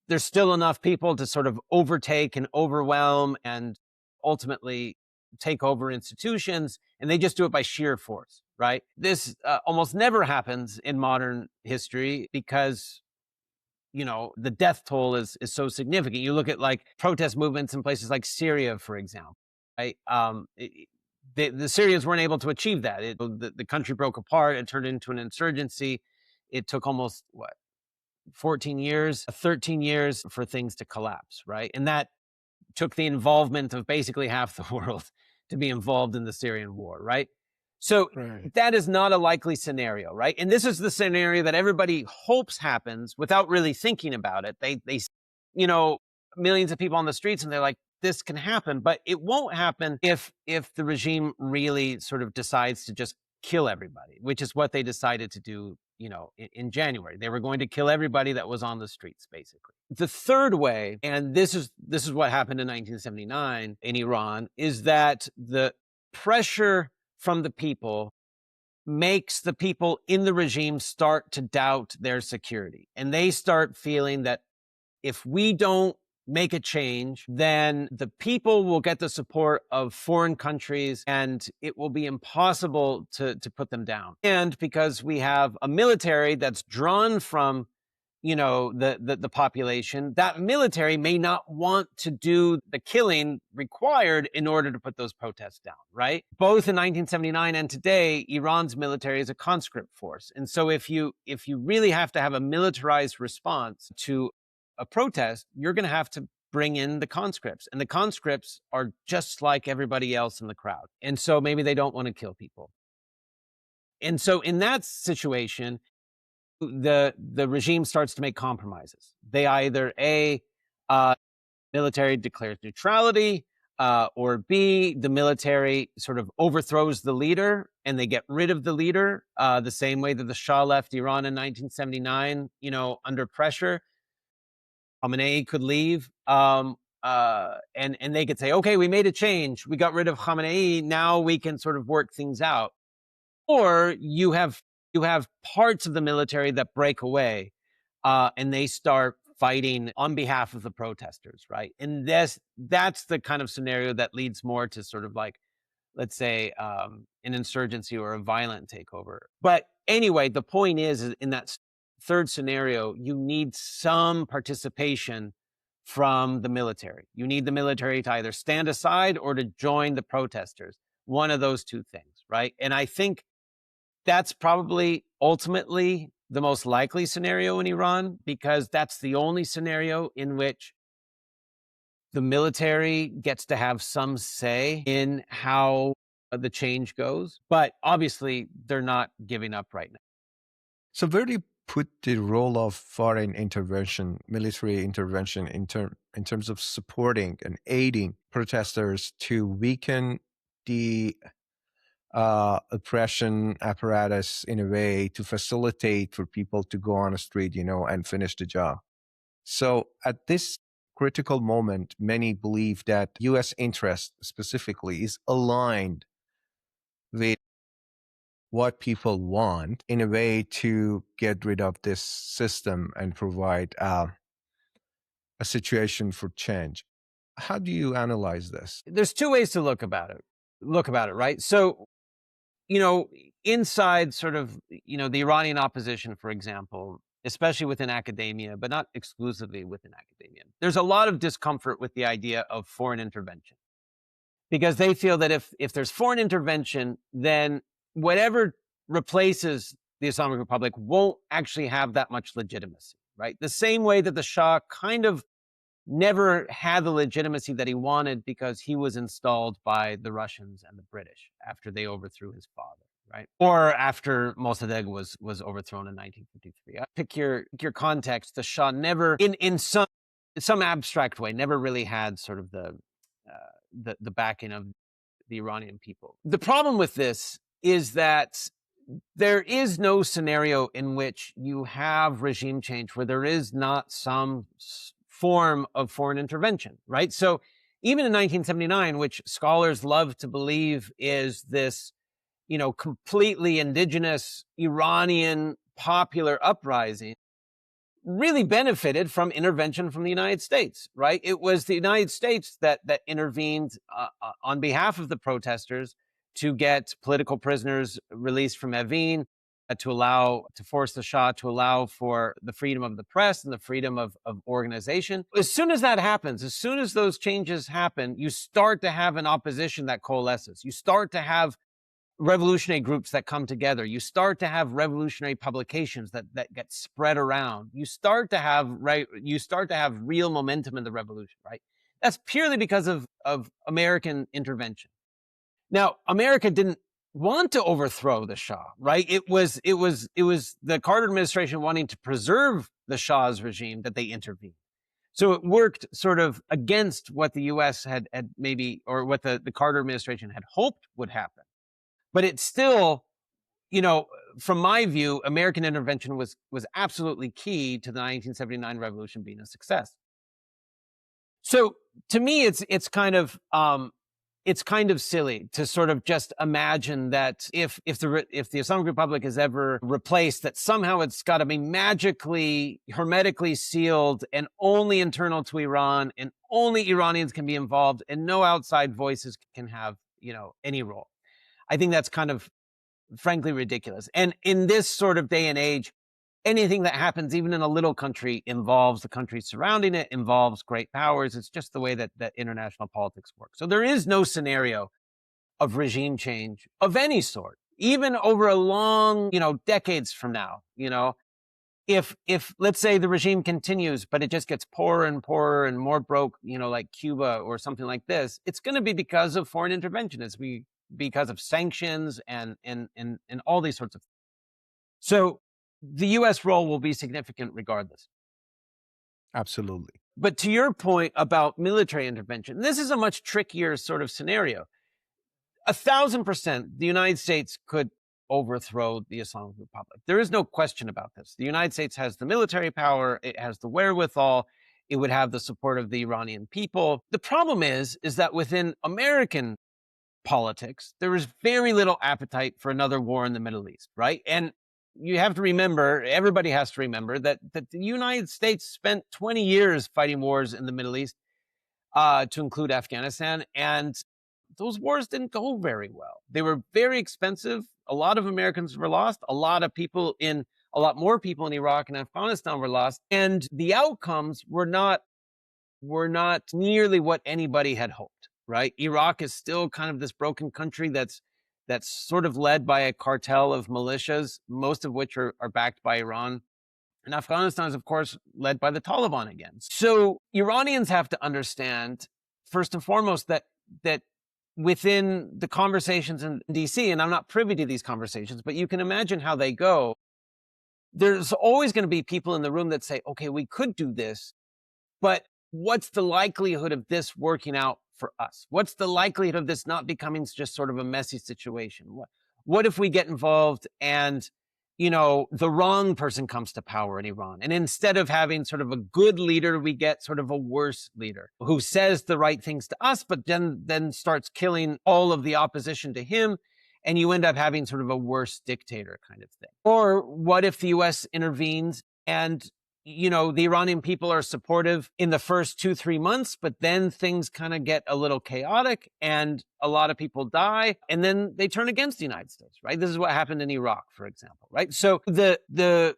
there's still enough people to sort of overtake and overwhelm and ultimately take over institutions. And they just do it by sheer force, right? This almost never happens in modern history because the death toll is so significant. You look at like protest movements in places like Syria, for example, right? The Syrians weren't able to achieve that. The country broke apart. It turned into an insurgency. It took almost 14 years, 13 years for things to collapse, right? And that took the involvement of basically half the world to be involved in the Syrian war, right? So that is not a likely scenario, right? And this is the scenario that everybody hopes happens without really thinking about it. They millions of people on the streets and they're like, this can happen, but it won't happen if the regime really sort of decides to just kill everybody, which is what they decided to do, in January. They were going to kill everybody that was on the streets, basically. The third way, and this is what happened in 1979 in Iran, is that the pressure from the people makes the people in the regime start to doubt their security. And they start feeling that if we don't make a change, then the people will get the support of foreign countries and it will be impossible to put them down. And because we have a military that's drawn from the population, that military may not want to do the killing required in order to put those protests down, right? Both in 1979 and today, Iran's military is a conscript force. And so if you really have to have a militarized response to a protest, you're going to have to bring in the conscripts. And the conscripts are just like everybody else in the crowd. And so maybe they don't want to kill people. And so in that situation, the regime starts to make compromises. They either military declares neutrality, or B, the military sort of overthrows the leader and they get rid of the leader, the same way that the Shah left Iran in 1979, under pressure. Khamenei could leave, and they could say, okay, we made a change. We got rid of Khamenei. Now we can sort of work things out. Or you have parts of the military that break away, and they start fighting on behalf of the protesters, right? And that's the kind of scenario that leads more to sort of like, let's say, an insurgency or a violent takeover. But anyway, the point is in that third scenario, you need some participation from the military. You need the military to either stand aside or to join the protesters. One of those two things, right? And I think that's probably ultimately the most likely scenario in Iran, because that's the only scenario in which the military gets to have some say in how the change goes. But obviously, they're not giving up right now. So where do you put the role of foreign intervention, military intervention, in terms of supporting and aiding protesters to weaken the oppression apparatus in a way to facilitate for people to go on a street, and finish the job? So at this critical moment, many believe that U.S. interest specifically is aligned with what people want in a way to get rid of this system and provide a situation for change. How do you analyze this? There's two ways to look about it, right? So, inside sort of, the Iranian opposition, for example, especially within academia, but not exclusively within academia, there's a lot of discomfort with the idea of foreign intervention, because they feel that if there's foreign intervention, then whatever replaces the Islamic Republic won't actually have that much legitimacy, right? The same way that the Shah kind of never had the legitimacy that he wanted because he was installed by the Russians and the British after they overthrew his father, right? Or after Mossadegh was overthrown in 1953. Pick your context. The Shah never, in some abstract way, never really had sort of the backing of the Iranian people. The problem with this is that there is no scenario in which you have regime change where there is not some form of foreign intervention, right? So even in 1979, which scholars love to believe is this, completely indigenous Iranian popular uprising, really benefited from intervention from the United States, right? It was the United States that intervened on behalf of the protesters to get political prisoners released from Evin, to force the Shah to allow for the freedom of the press and the freedom of organization. As soon as that happens, as soon as those changes happen, you start to have an opposition that coalesces. You start to have revolutionary groups that come together. You start to have revolutionary publications that get spread around. You start to have real momentum in the revolution, right? That's purely because of American intervention. Now, America didn't want to overthrow the Shah, right? It was the Carter administration wanting to preserve the Shah's regime that they intervened. So it worked sort of against what the U.S. had maybe, or what the Carter administration had hoped would happen. But it's still, from my view, American intervention was absolutely key to the 1979 revolution being a success. So to me, it's kind of silly to sort of just imagine that if the Islamic Republic is ever replaced, that somehow it's got to be magically, hermetically sealed and only internal to Iran, and only Iranians can be involved, and no outside voices can have any role. I think that's kind of, frankly, ridiculous. And in this sort of day and age, anything that happens, even in a little country, involves the countries surrounding it, involves great powers. It's just the way that international politics work. So there is no scenario of regime change of any sort, even over a long, decades from now. If let's say the regime continues, but it just gets poorer and poorer and more broke, like Cuba or something like this, it's going to be because of foreign intervention. Because of sanctions and all these sorts of things. So the U.S. role will be significant regardless. Absolutely. But to your point about military intervention, this is a much trickier sort of scenario. 1,000%, the United States could overthrow the Islamic Republic. There is no question about this. The United States has the military power. It has the wherewithal. It would have the support of the Iranian people. The problem is that within American politics, there is very little appetite for another war in the Middle East, right? And you have to remember, everybody has to remember that the United States spent 20 years fighting wars in the Middle East, to include Afghanistan, and those wars didn't go very well. They were very expensive. A lot of Americans were lost. A lot more people in Iraq and Afghanistan were lost, and the outcomes were not nearly what anybody had hoped. Right? Iraq is still kind of this broken country that's sort of led by a cartel of militias, most of which are backed by Iran. And Afghanistan is, of course, led by the Taliban again. So Iranians have to understand, first and foremost, that within the conversations in DC, and I'm not privy to these conversations, but you can imagine how they go, there's always going to be people in the room that say, okay, we could do this, but what's the likelihood of this working out for us? What's the likelihood of this not becoming just sort of a messy situation? What if we get involved and, the wrong person comes to power in Iran? And instead of having sort of a good leader, we get sort of a worse leader who says the right things to us, but then starts killing all of the opposition to him. And you end up having sort of a worse dictator kind of thing. Or what if the U.S. intervenes and the Iranian people are supportive in the first 2-3 months, but then things kind of get a little chaotic and a lot of people die, and then they turn against the United States, right? This is what happened in Iraq, for example, right? So the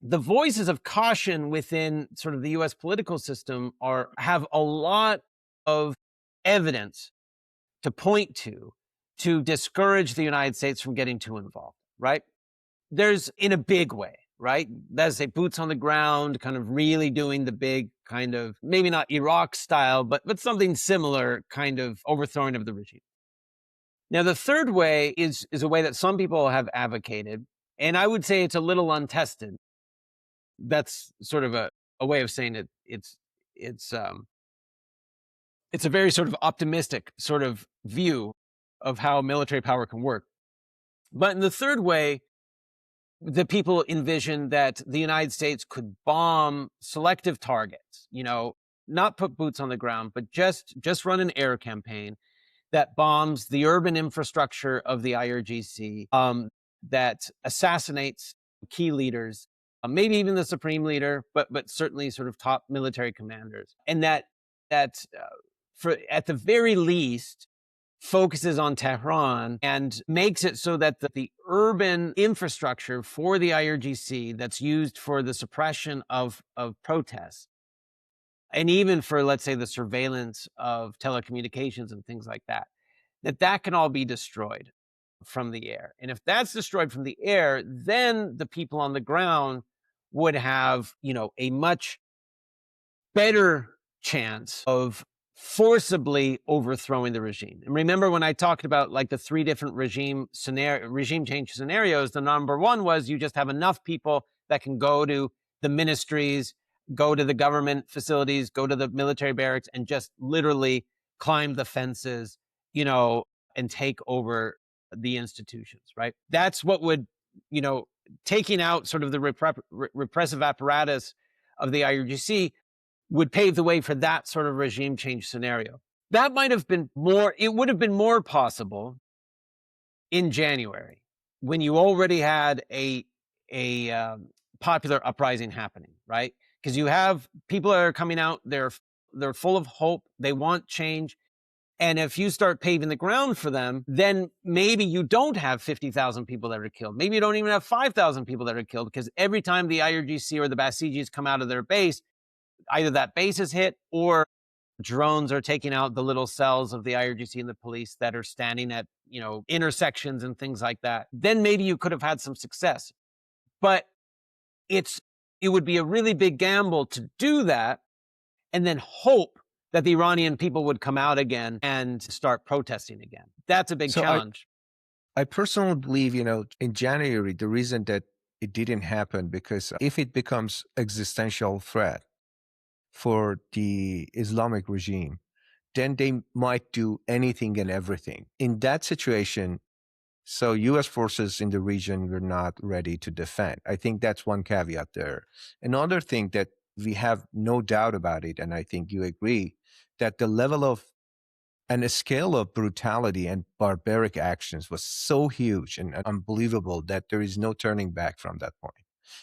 voices of caution within sort of the U.S. political system have a lot of evidence to point to discourage the United States from getting too involved, right? There's, in a big way, right? Let's say boots on the ground, kind of really doing the big kind of, maybe not Iraq style, but something similar kind of overthrowing of the regime. Now, the third way is a way that some people have advocated, and I would say it's a little untested. That's sort of a way of saying it. It's a very sort of optimistic sort of view of how military power can work. But in the third way, the people envision that the United States could bomb selective targets, not put boots on the ground, but just run an air campaign that bombs the urban infrastructure of the IRGC, that assassinates key leaders, maybe even the supreme leader, but certainly sort of top military commanders. And that for at the very least focuses on Tehran and makes it so that the urban infrastructure for the IRGC that's used for the suppression of protests, and even for, let's say, the surveillance of telecommunications and things like that, that can all be destroyed from the air. And if that's destroyed from the air, then the people on the ground would have, a much better chance of forcibly overthrowing the regime. And remember when I talked about like the three different regime change scenarios, the number one was you just have enough people that can go to the ministries, go to the government facilities, go to the military barracks, and just literally climb the fences, and take over the institutions, right? That's what would, taking out sort of the repressive apparatus of the IRGC would pave the way for that sort of regime change scenario. That might have been more, it would have been more possible in January when you already had a popular uprising happening, right? Because you have people that are coming out, they're full of hope, they want change. And if you start paving the ground for them, then maybe you don't have 50,000 people that are killed. Maybe you don't even have 5,000 people that are killed, because every time the IRGC or the Basijis come out of their base, either that base is hit or drones are taking out the little cells of the IRGC and the police that are standing at, intersections and things like that. Then maybe you could have had some success. But it would be a really big gamble to do that and then hope that the Iranian people would come out again and start protesting again. That's a big challenge. I personally believe, in January, the reason that it didn't happen, because if it becomes existential threat for the Islamic regime, then they might do anything and everything. In that situation, so U.S. forces in the region were not ready to defend. I think that's one caveat there. Another thing that we have no doubt about it, and I think you agree, that the level of and the scale of brutality and barbaric actions was so huge and unbelievable that there is no turning back from that point.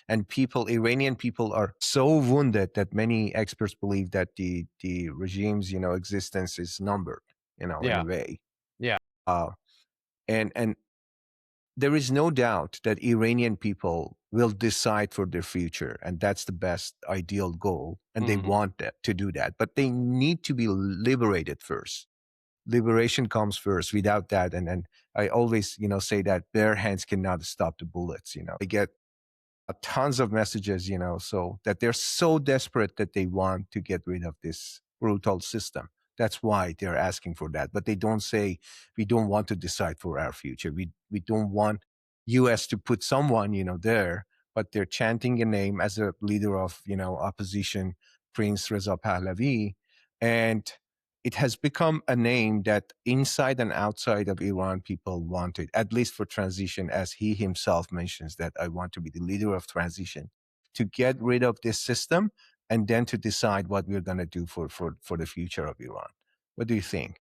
And Iranian people are so wounded that many experts believe that the regime's, existence is numbered, in a way. Yeah. And there is no doubt that Iranian people will decide for their future, and that's the best ideal goal, and they want to do that. But they need to be liberated first. Liberation comes first. Without that, and I always, say that bare hands cannot stop the bullets. I get tons of messages, so that they're so desperate that they want to get rid of this brutal system. That's why they're asking for that. But they don't say, we don't want to decide for our future. We don't want U.S. to put someone, there, but they're chanting a name as a leader of, opposition, Prince Reza Pahlavi. And it has become a name that inside and outside of Iran, people wanted, at least for transition, as he himself mentions, that I want to be the leader of transition, to get rid of this system and then to decide what we're going to do for the future of Iran. What do you think?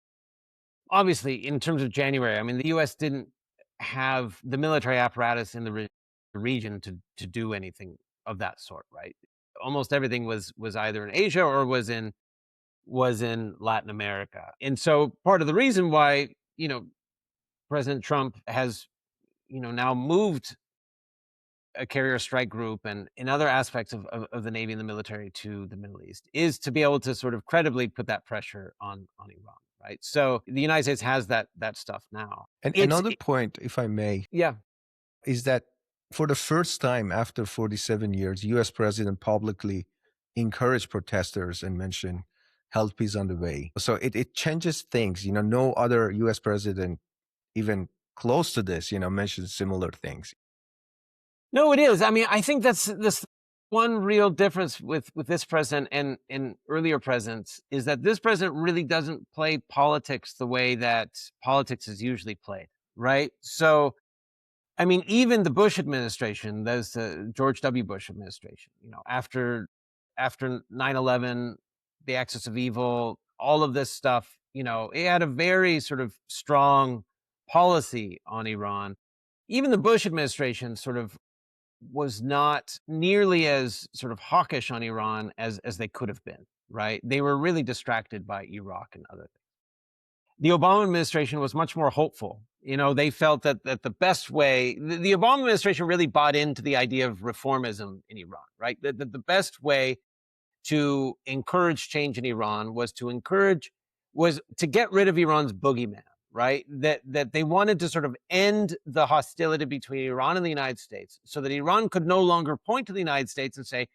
Obviously, in terms of January, I mean, the U.S. didn't have the military apparatus in the region to do anything of that sort, right? Almost everything was either in Asia or was in Latin America. And so part of the reason why, President Trump has, now moved a carrier strike group and in other aspects of the Navy and the military to the Middle East is to be able to sort of credibly put that pressure on Iran, right? So the United States has that stuff now. And another point, if I may, is that for the first time after 47 years, U.S. President publicly encouraged protesters and mentioned health peace on the way. So it changes things. No other U.S. president, even close to this, mentions similar things. No, it is. I mean, I think that's this one real difference with this president and earlier presidents is that this president really doesn't play politics the way that politics is usually played, right? So, I mean, even the Bush administration, there's the George W. Bush administration, after 9/11, the axis of evil, all of this stuff, it had a very sort of strong policy on Iran. Even the Bush administration sort of was not nearly as sort of hawkish on Iran as they could have been, right? They were really distracted by Iraq and other things. The Obama administration was much more hopeful. They felt that the best way, the Obama administration really bought into the idea of reformism in Iran, right? The best way to encourage change in Iran was to get rid of Iran's boogeyman, right? That they wanted to sort of end the hostility between Iran and the United States so that Iran could no longer point to the United States and say,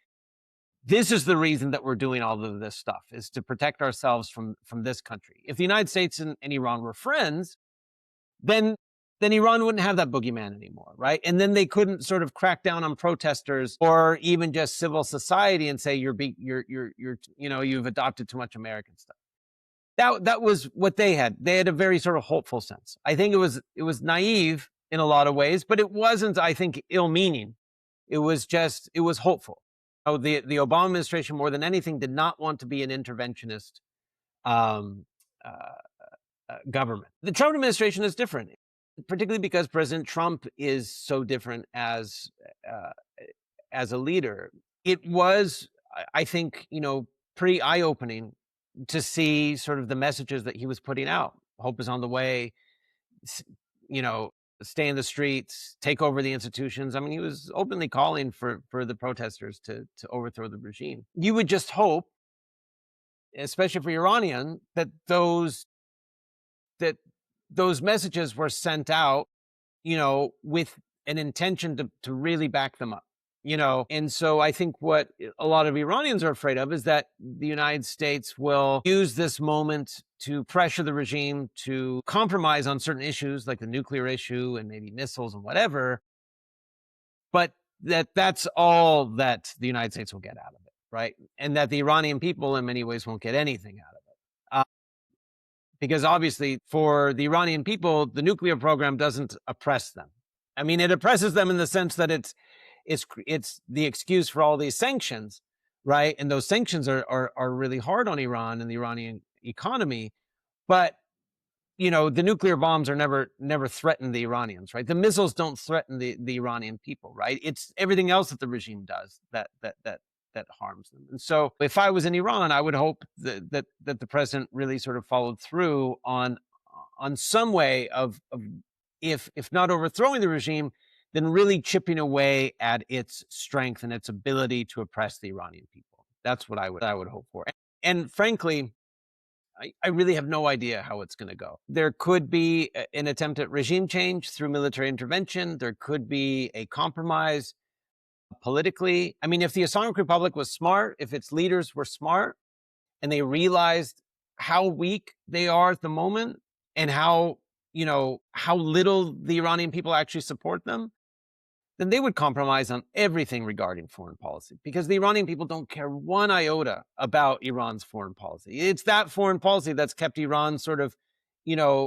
this is the reason that we're doing all of this stuff, is to protect ourselves from this country. If the United States and Iran were friends, then Iran wouldn't have that boogeyman anymore, right? And then they couldn't sort of crack down on protesters or even just civil society and say you've adopted too much American stuff. That was what they had. They had a very sort of hopeful sense. I think it was naive in a lot of ways, but it wasn't, I think, ill-meaning. It was hopeful. The Obama administration, more than anything, did not want to be an interventionist government. The Trump administration is different, particularly because President Trump is so different as a leader. It was, I think, pretty eye-opening to see sort of the messages that he was putting out. Hope is on the way, stay in the streets, take over the institutions. I mean, he was openly calling for the protesters to overthrow the regime. You would just hope, especially for Iranian, that those messages were sent out, with an intention to really back them up. And so I think what a lot of Iranians are afraid of is that the United States will use this moment to pressure the regime to compromise on certain issues like the nuclear issue and maybe missiles and whatever, but that's all that the United States will get out of it, right? And that the Iranian people in many ways won't get anything out of it. Because obviously for the Iranian people, the nuclear program doesn't oppress them. I mean, it oppresses them in the sense that it's the excuse for all these sanctions, right? And those sanctions are really hard on Iran and the Iranian economy. But, the nuclear bombs are never threaten the Iranians, right? The missiles don't threaten the Iranian people, right? It's everything else that the regime does that harms them. And so if I was in Iran, I would hope that the president really sort of followed through on some way of if not overthrowing the regime, then really chipping away at its strength and its ability to oppress the Iranian people. That's what I would hope for. And frankly, I really have no idea how it's going to go. There could be an attempt at regime change through military intervention. There could be a compromise politically. I mean, if the Islamic Republic was smart, if its leaders were smart, and they realized how weak they are at the moment and how little the Iranian people actually support them, then they would compromise on everything regarding foreign policy, because the Iranian people don't care one iota about Iran's foreign policy. It's that foreign policy that's kept Iran sort of,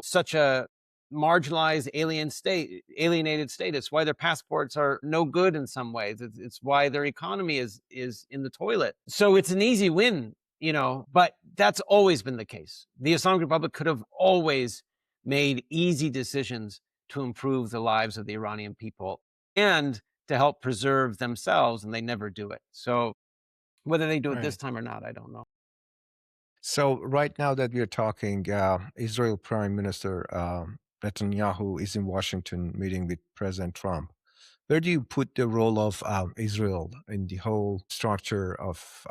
such a marginalized, alienated state. It's why their passports are no good in some ways. It's why their economy is in the toilet. So it's an easy win, but that's always been the case. The Islamic Republic could have always made easy decisions to improve the lives of the Iranian people and to help preserve themselves, and they never do it. So whether they do it this time or not, I don't know. So right now that we're talking, Israel Prime Minister Netanyahu is in Washington meeting with President Trump. Where do you put the role of Israel in the whole structure of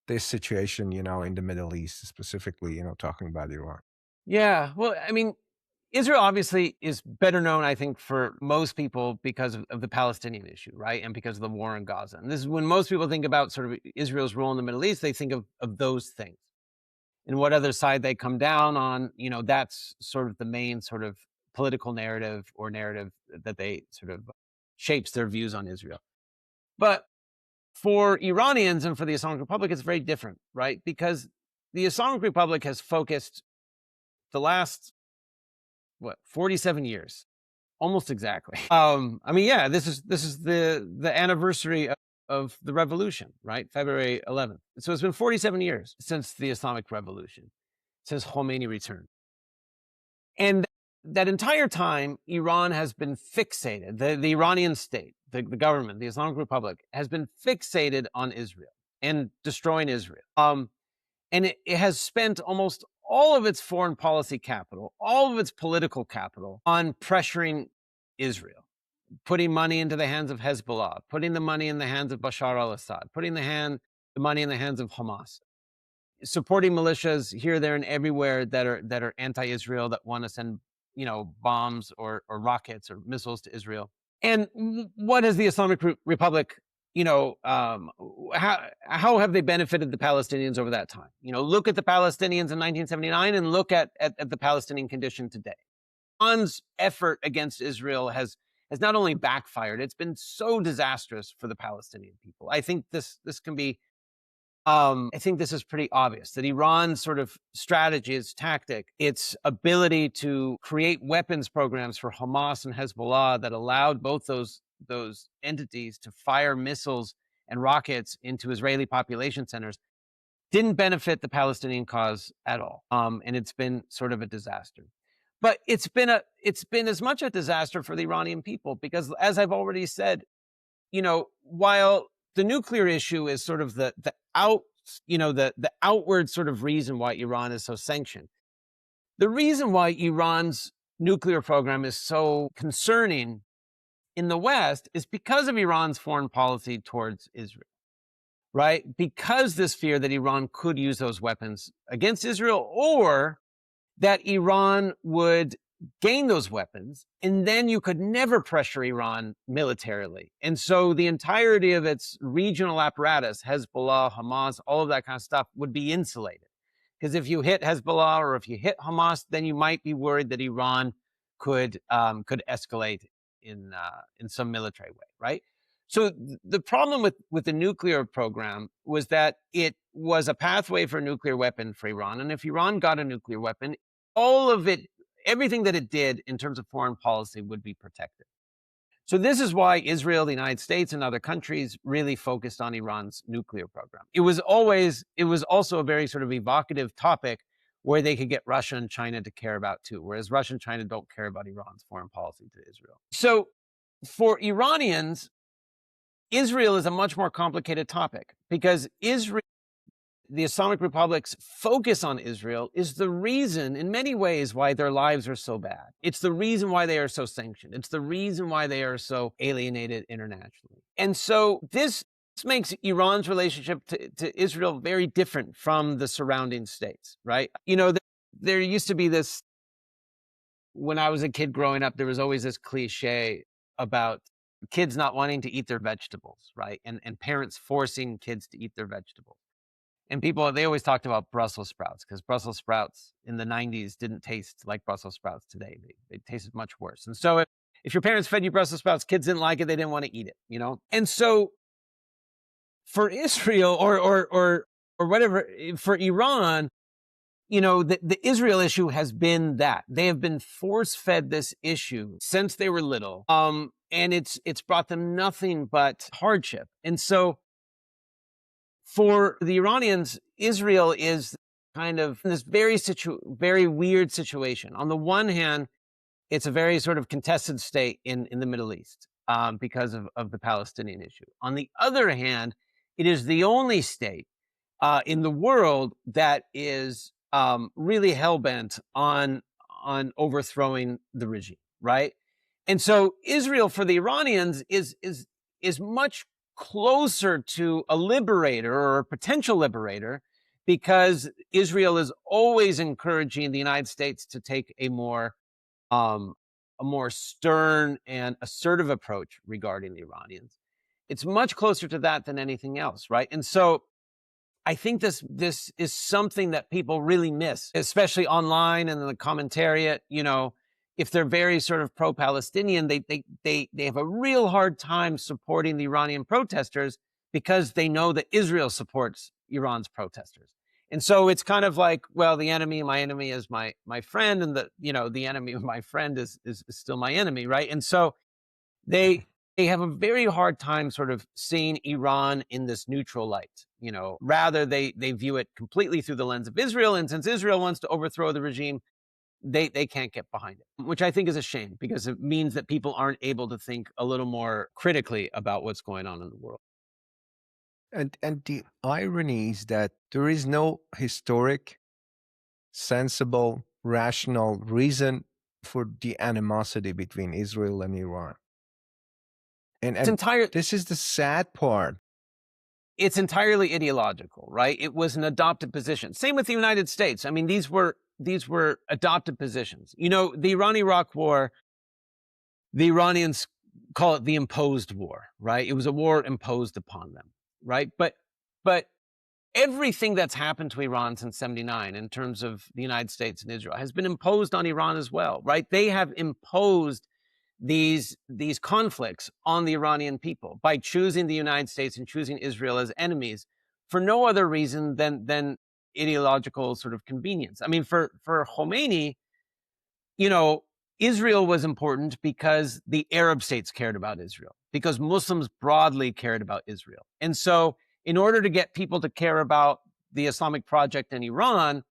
this situation, in the Middle East, specifically, talking about Iran? Yeah, well, I mean, Israel obviously is better known, I think, for most people because of the Palestinian issue, right? And because of the war in Gaza. And this is when most people think about sort of Israel's role in the Middle East, they think of those things. And what other side they come down on, that's sort of the main sort of political narrative that they sort of shapes their views on Israel. But for Iranians and for the Islamic Republic, it's very different, right? Because the Islamic Republic has focused the last 47 years, almost exactly. I mean, yeah, this is the anniversary of the revolution, right? February 11th. So it's been 47 years since the Islamic Revolution, since Khomeini returned. And that entire time, Iran has been fixated, the Iranian state, the government, the Islamic Republic, has been fixated on Israel and destroying Israel. And it has spent almost all of its foreign policy capital, all of its political capital on pressuring Israel, putting money into the hands of Hezbollah, putting the money in the hands of Bashar al-Assad, putting the money in the hands of Hamas, supporting militias here, there, and everywhere that are anti-Israel, that want to send, bombs or rockets or missiles to Israel. And what has the Islamic Republic, how have they benefited the Palestinians over that time? Look at the Palestinians in 1979 and look at the Palestinian condition today. Iran's effort against Israel has not only backfired, it's been so disastrous for the Palestinian people. I think this can be, I think this is pretty obvious, that Iran's sort of strategy, its tactic, its ability to create weapons programs for Hamas and Hezbollah that allowed both those entities to fire missiles and rockets into Israeli population centers didn't benefit the Palestinian cause at all. And it's been sort of a disaster. But it's been as much a disaster for the Iranian people, because, as I've already said, while the nuclear issue is sort of the outward sort of reason why Iran is so sanctioned, the reason why Iran's nuclear program is so concerning in the West is because of Iran's foreign policy towards Israel, right? Because this fear that Iran could use those weapons against Israel, or that Iran would gain those weapons, and then you could never pressure Iran militarily. And so the entirety of its regional apparatus, Hezbollah, Hamas, all of that kind of stuff, would be insulated. Because if you hit Hezbollah or if you hit Hamas, then you might be worried that Iran could escalate in some military way, right? So the problem with the nuclear program was that it was a pathway for a nuclear weapon for Iran. And if Iran got a nuclear weapon, all of it, everything that it did in terms of foreign policy would be protected. So this is why Israel, the United States, and other countries really focused on Iran's nuclear program. It was also a very sort of evocative topic where they could get Russia and China to care about too, whereas Russia and China don't care about Iran's foreign policy to Israel. So for Iranians, Israel is a much more complicated topic, because the Islamic Republic's focus on Israel is the reason, in many ways, why their lives are so bad. It's the reason why they are so sanctioned. It's the reason why they are so alienated internationally. And so this makes Iran's relationship to Israel very different from the surrounding states, right? There used to be this, when I was a kid growing up, there was always this cliche about kids not wanting to eat their vegetables, right? And parents forcing kids to eat their vegetables. And they always talked about Brussels sprouts, because Brussels sprouts in the 90s didn't taste like Brussels sprouts today. They tasted much worse. And so if your parents fed you Brussels sprouts, kids didn't like it, they didn't want to eat it, And so for Israel or whatever, for Iran, the Israel issue has been that. They have been force-fed this issue since they were little. And it's brought them nothing but hardship. And so for the Iranians, Israel is kind of in this very weird situation. On the one hand, it's a very sort of contested state in the Middle East because of the Palestinian issue. On the other hand, it is the only state in the world that is really hell-bent on overthrowing the regime, right? And so Israel, for the Iranians, is much closer to a liberator or a potential liberator, because Israel is always encouraging the United States to take a more stern and assertive approach regarding the Iranians. It's much closer to that than anything else, right? And so I think this is something that people really miss, especially online and in the commentariat. If they're very sort of pro-Palestinian, they have a real hard time supporting the Iranian protesters, because they know that Israel supports Iran's protesters. And so it's kind of like, well, my enemy is my friend, and the enemy of my friend is still my enemy, right? And so they have a very hard time sort of seeing Iran in this neutral light. Rather they view it completely through the lens of Israel, and since Israel wants to overthrow the regime, they can't get behind it, which I think is a shame, because it means that people aren't able to think a little more critically about what's going on in the world. And the irony is that there is no historic sensible, rational reason for the animosity between Israel and Iran. And this is the sad part. It's entirely ideological, right? It was an adopted position. Same with the United States. I mean, these were adopted positions. You know, the Iran-Iraq war, the Iranians call it the imposed war, right? It was a war imposed upon them, right? But everything that's happened to Iran since 79 in terms of the United States and Israel has been imposed on Iran as well, right? They have imposed these conflicts on the Iranian people by choosing the United States and choosing Israel as enemies for no other reason than ideological sort of convenience. I mean, for Khomeini, you know, Israel was important because the Arab states cared about Israel, because Muslims broadly cared about Israel. And so in order to get people to care about the Islamic project in Iran,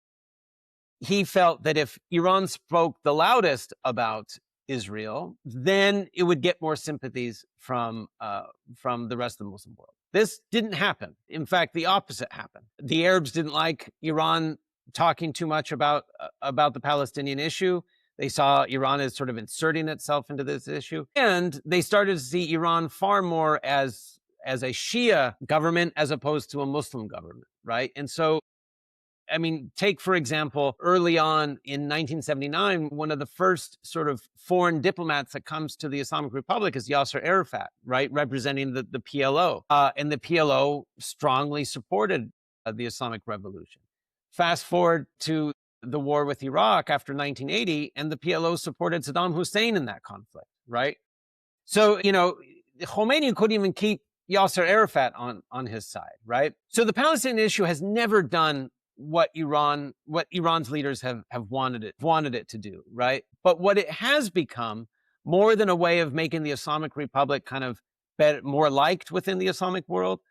he felt that if Iran spoke the loudest about Israel, then it would get more sympathies from the rest of the Muslim world. This didn't happen. In fact, the opposite happened. The Arabs didn't like Iran talking too much about the Palestinian issue. They saw Iran as sort of inserting itself into this issue, and they started to see Iran far more as a Shia government as opposed to a Muslim government, right? And so, I mean, take, for example, early on in 1979, one of the first sort of foreign diplomats that comes to the Islamic Republic is Yasser Arafat, right, representing the PLO. And the PLO strongly supported the Islamic Revolution. Fast forward to the war with Iraq after 1980, and the PLO supported Saddam Hussein in that conflict, right? So, you know, Khomeini couldn't even keep Yasser Arafat on his side, right? So the Palestinian issue has never done what Iran's leaders have wanted it to do, right? But what it has become, more than a way of making the Islamic Republic kind of more liked within the Islamic world,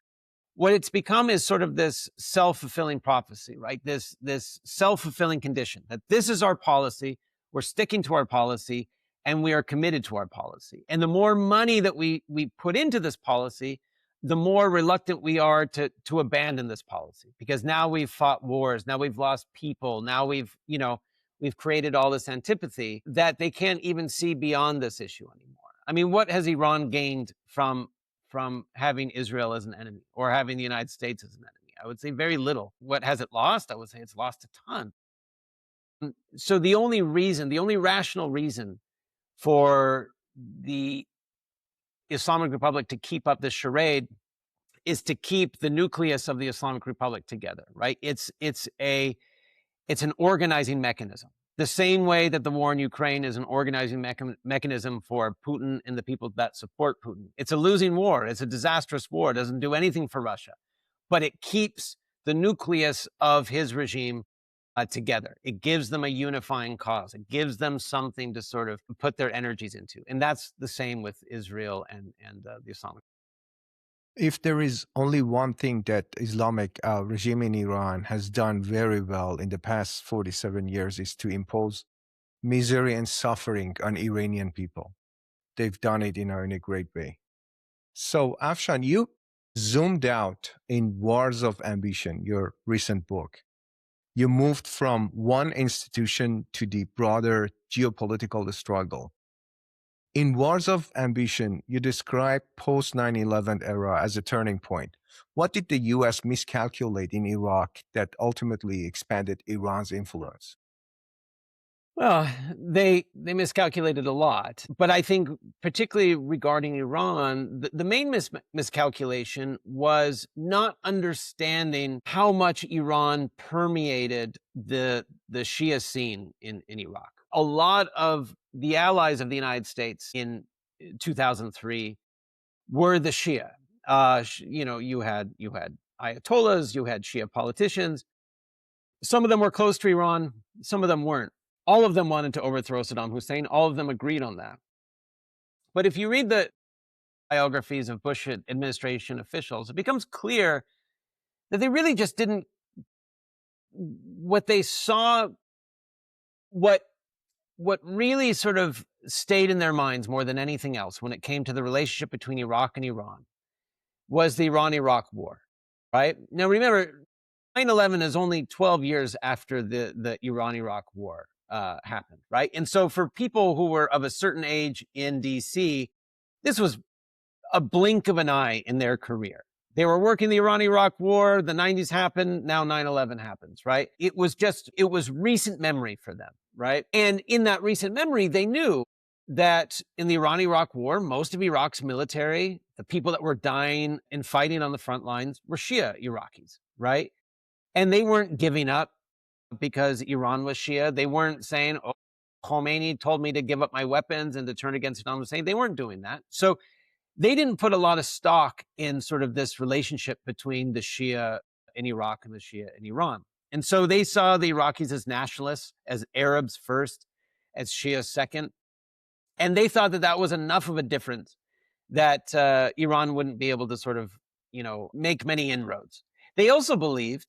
what it's become is sort of this self-fulfilling prophecy, right? This self-fulfilling condition that this is our policy, we're sticking to our policy, and we are committed to our policy. And the more money that we put into this policy, the more reluctant we are to abandon this policy, because now we've fought wars, now we've lost people, now we've created all this antipathy that they can't even see beyond this issue anymore. I mean, what has Iran gained from having Israel as an enemy or having the United States as an enemy? I would say very little. What has it lost? I would say it's lost a ton. So the only rational reason for the Islamic Republic to keep up this charade is to keep the nucleus of the Islamic Republic together, right? It's an organizing mechanism. The same way that the war in Ukraine is an organizing mechanism for Putin and the people that support Putin. It's a losing war. It's a disastrous war. It doesn't do anything for Russia, but it keeps the nucleus of his regime together. It gives them a unifying cause. It gives them something to sort of put their energies into. And that's the same with Israel and the Islamic. If there is only one thing that Islamic regime in Iran has done very well in the past 47 years is to impose misery and suffering on Iranian people. They've done it in a great way. So, Afshon, you zoomed out in Wars of Ambition, your recent book. You moved from one institution to the broader geopolitical struggle. In Wars of Ambition, you describe post 9/11 era as a turning point. What did the U.S. miscalculate in Iraq that ultimately expanded Iran's influence? Well, they miscalculated a lot, but I think particularly regarding Iran, the main miscalculation was not understanding how much Iran permeated the Shia scene in Iraq. A lot of the allies of the United States in 2003 were the Shia. You had Ayatollahs, you had Shia politicians. Some of them were close to Iran, some of them weren't. All of them wanted to overthrow Saddam Hussein. All of them agreed on that. But if you read the biographies of Bush administration officials, it becomes clear that they really just didn't. What they saw, what really sort of stayed in their minds more than anything else when it came to the relationship between Iraq and Iran was the Iran-Iraq war, right? Now remember, 9/11 is only 12 years after the Iran-Iraq war happened, right? And so for people who were of a certain age in DC, this was a blink of an eye in their career. They were working the Iran-Iraq war, the 90s happened, now 9/11 happens, right? It was recent memory for them, right? And in that recent memory, they knew that in the Iran-Iraq war, most of Iraq's military, the people that were dying and fighting on the front lines were Shia Iraqis, right? And they weren't giving up because Iran was Shia. They weren't saying, oh, Khomeini told me to give up my weapons and to turn against Saddam Hussein. They weren't doing that. So they didn't put a lot of stock in sort of this relationship between the Shia in Iraq and the Shia in Iran. And so they saw the Iraqis as nationalists, as Arabs first, as Shia second. And they thought that that was enough of a difference that Iran wouldn't be able to sort of, make many inroads. They also believed,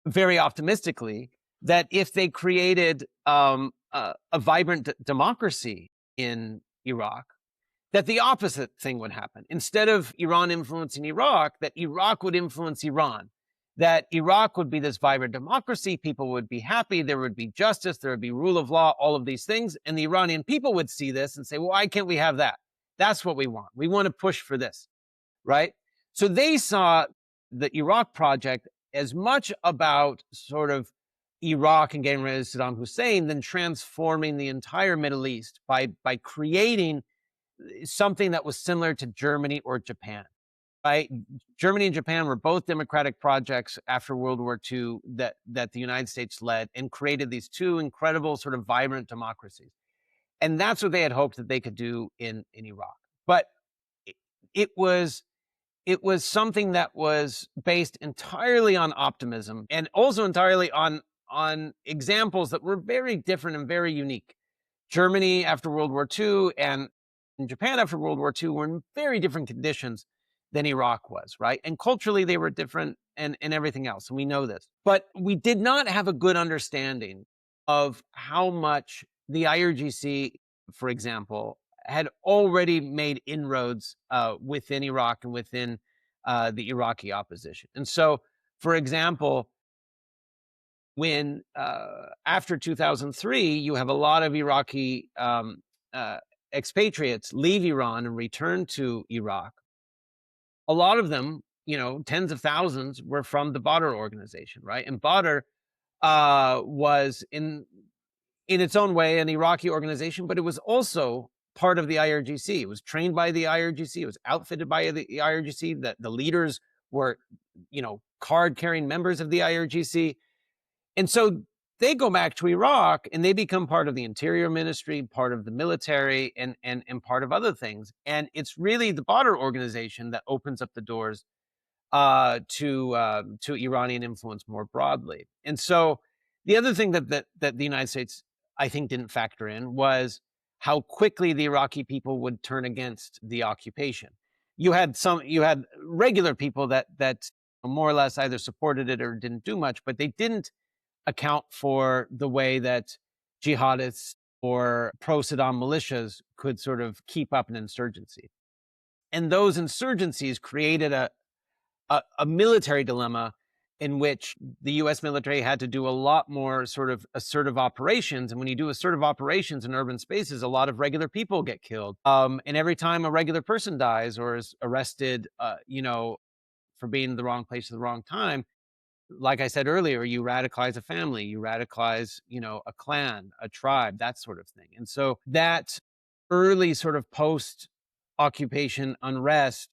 very optimistically, that if they created a vibrant democracy in Iraq, that the opposite thing would happen. Instead of Iran influencing Iraq, that Iraq would influence Iran, that Iraq would be this vibrant democracy, people would be happy, there would be justice, there would be rule of law, all of these things. And the Iranian people would see this and say, well, why can't we have that? That's what we want. We want to push for this, right? So they saw the Iraq project as much about sort of Iraq and getting rid of Saddam Hussein than transforming the entire Middle East by creating something that was similar to Germany or Japan, right? Germany and Japan were both democratic projects after World War II that the United States led and created these two incredible sort of vibrant democracies. And that's what they had hoped that they could do in Iraq. But it was something that was based entirely on optimism and also entirely on examples that were very different and very unique. Germany after World War II and Japan after World War II were in very different conditions than Iraq was, right? And culturally, they were different and everything else. And we know this. But we did not have a good understanding of how much the IRGC, for example, had already made inroads within Iraq and within the Iraqi opposition. And so, for example, when after 2003, you have a lot of Iraqi expatriates leave Iran and return to Iraq. A lot of them, tens of thousands, were from the Badr organization, right? And Badr was in its own way an Iraqi organization, but it was also part of the IRGC. It was trained by the IRGC. It was outfitted by the IRGC. The leaders were, card-carrying members of the IRGC. And so they go back to Iraq and they become part of the Interior Ministry, part of the military, and part of other things. And it's really the Badr organization that opens up the doors to Iranian influence more broadly. And so the other thing that the United States, I think, didn't factor in was how quickly the Iraqi people would turn against the occupation. You had regular people that more or less either supported it or didn't do much, but they didn't account for the way that jihadists or pro-Saddam militias could sort of keep up an insurgency. And those insurgencies created a military dilemma in which the U.S. military had to do a lot more sort of assertive operations. And when you do assertive operations in urban spaces, a lot of regular people get killed. And every time a regular person dies or is arrested, for being in the wrong place at the wrong time, like I said earlier, you radicalize a family, you radicalize, a clan, a tribe, that sort of thing. And so that early sort of post-occupation unrest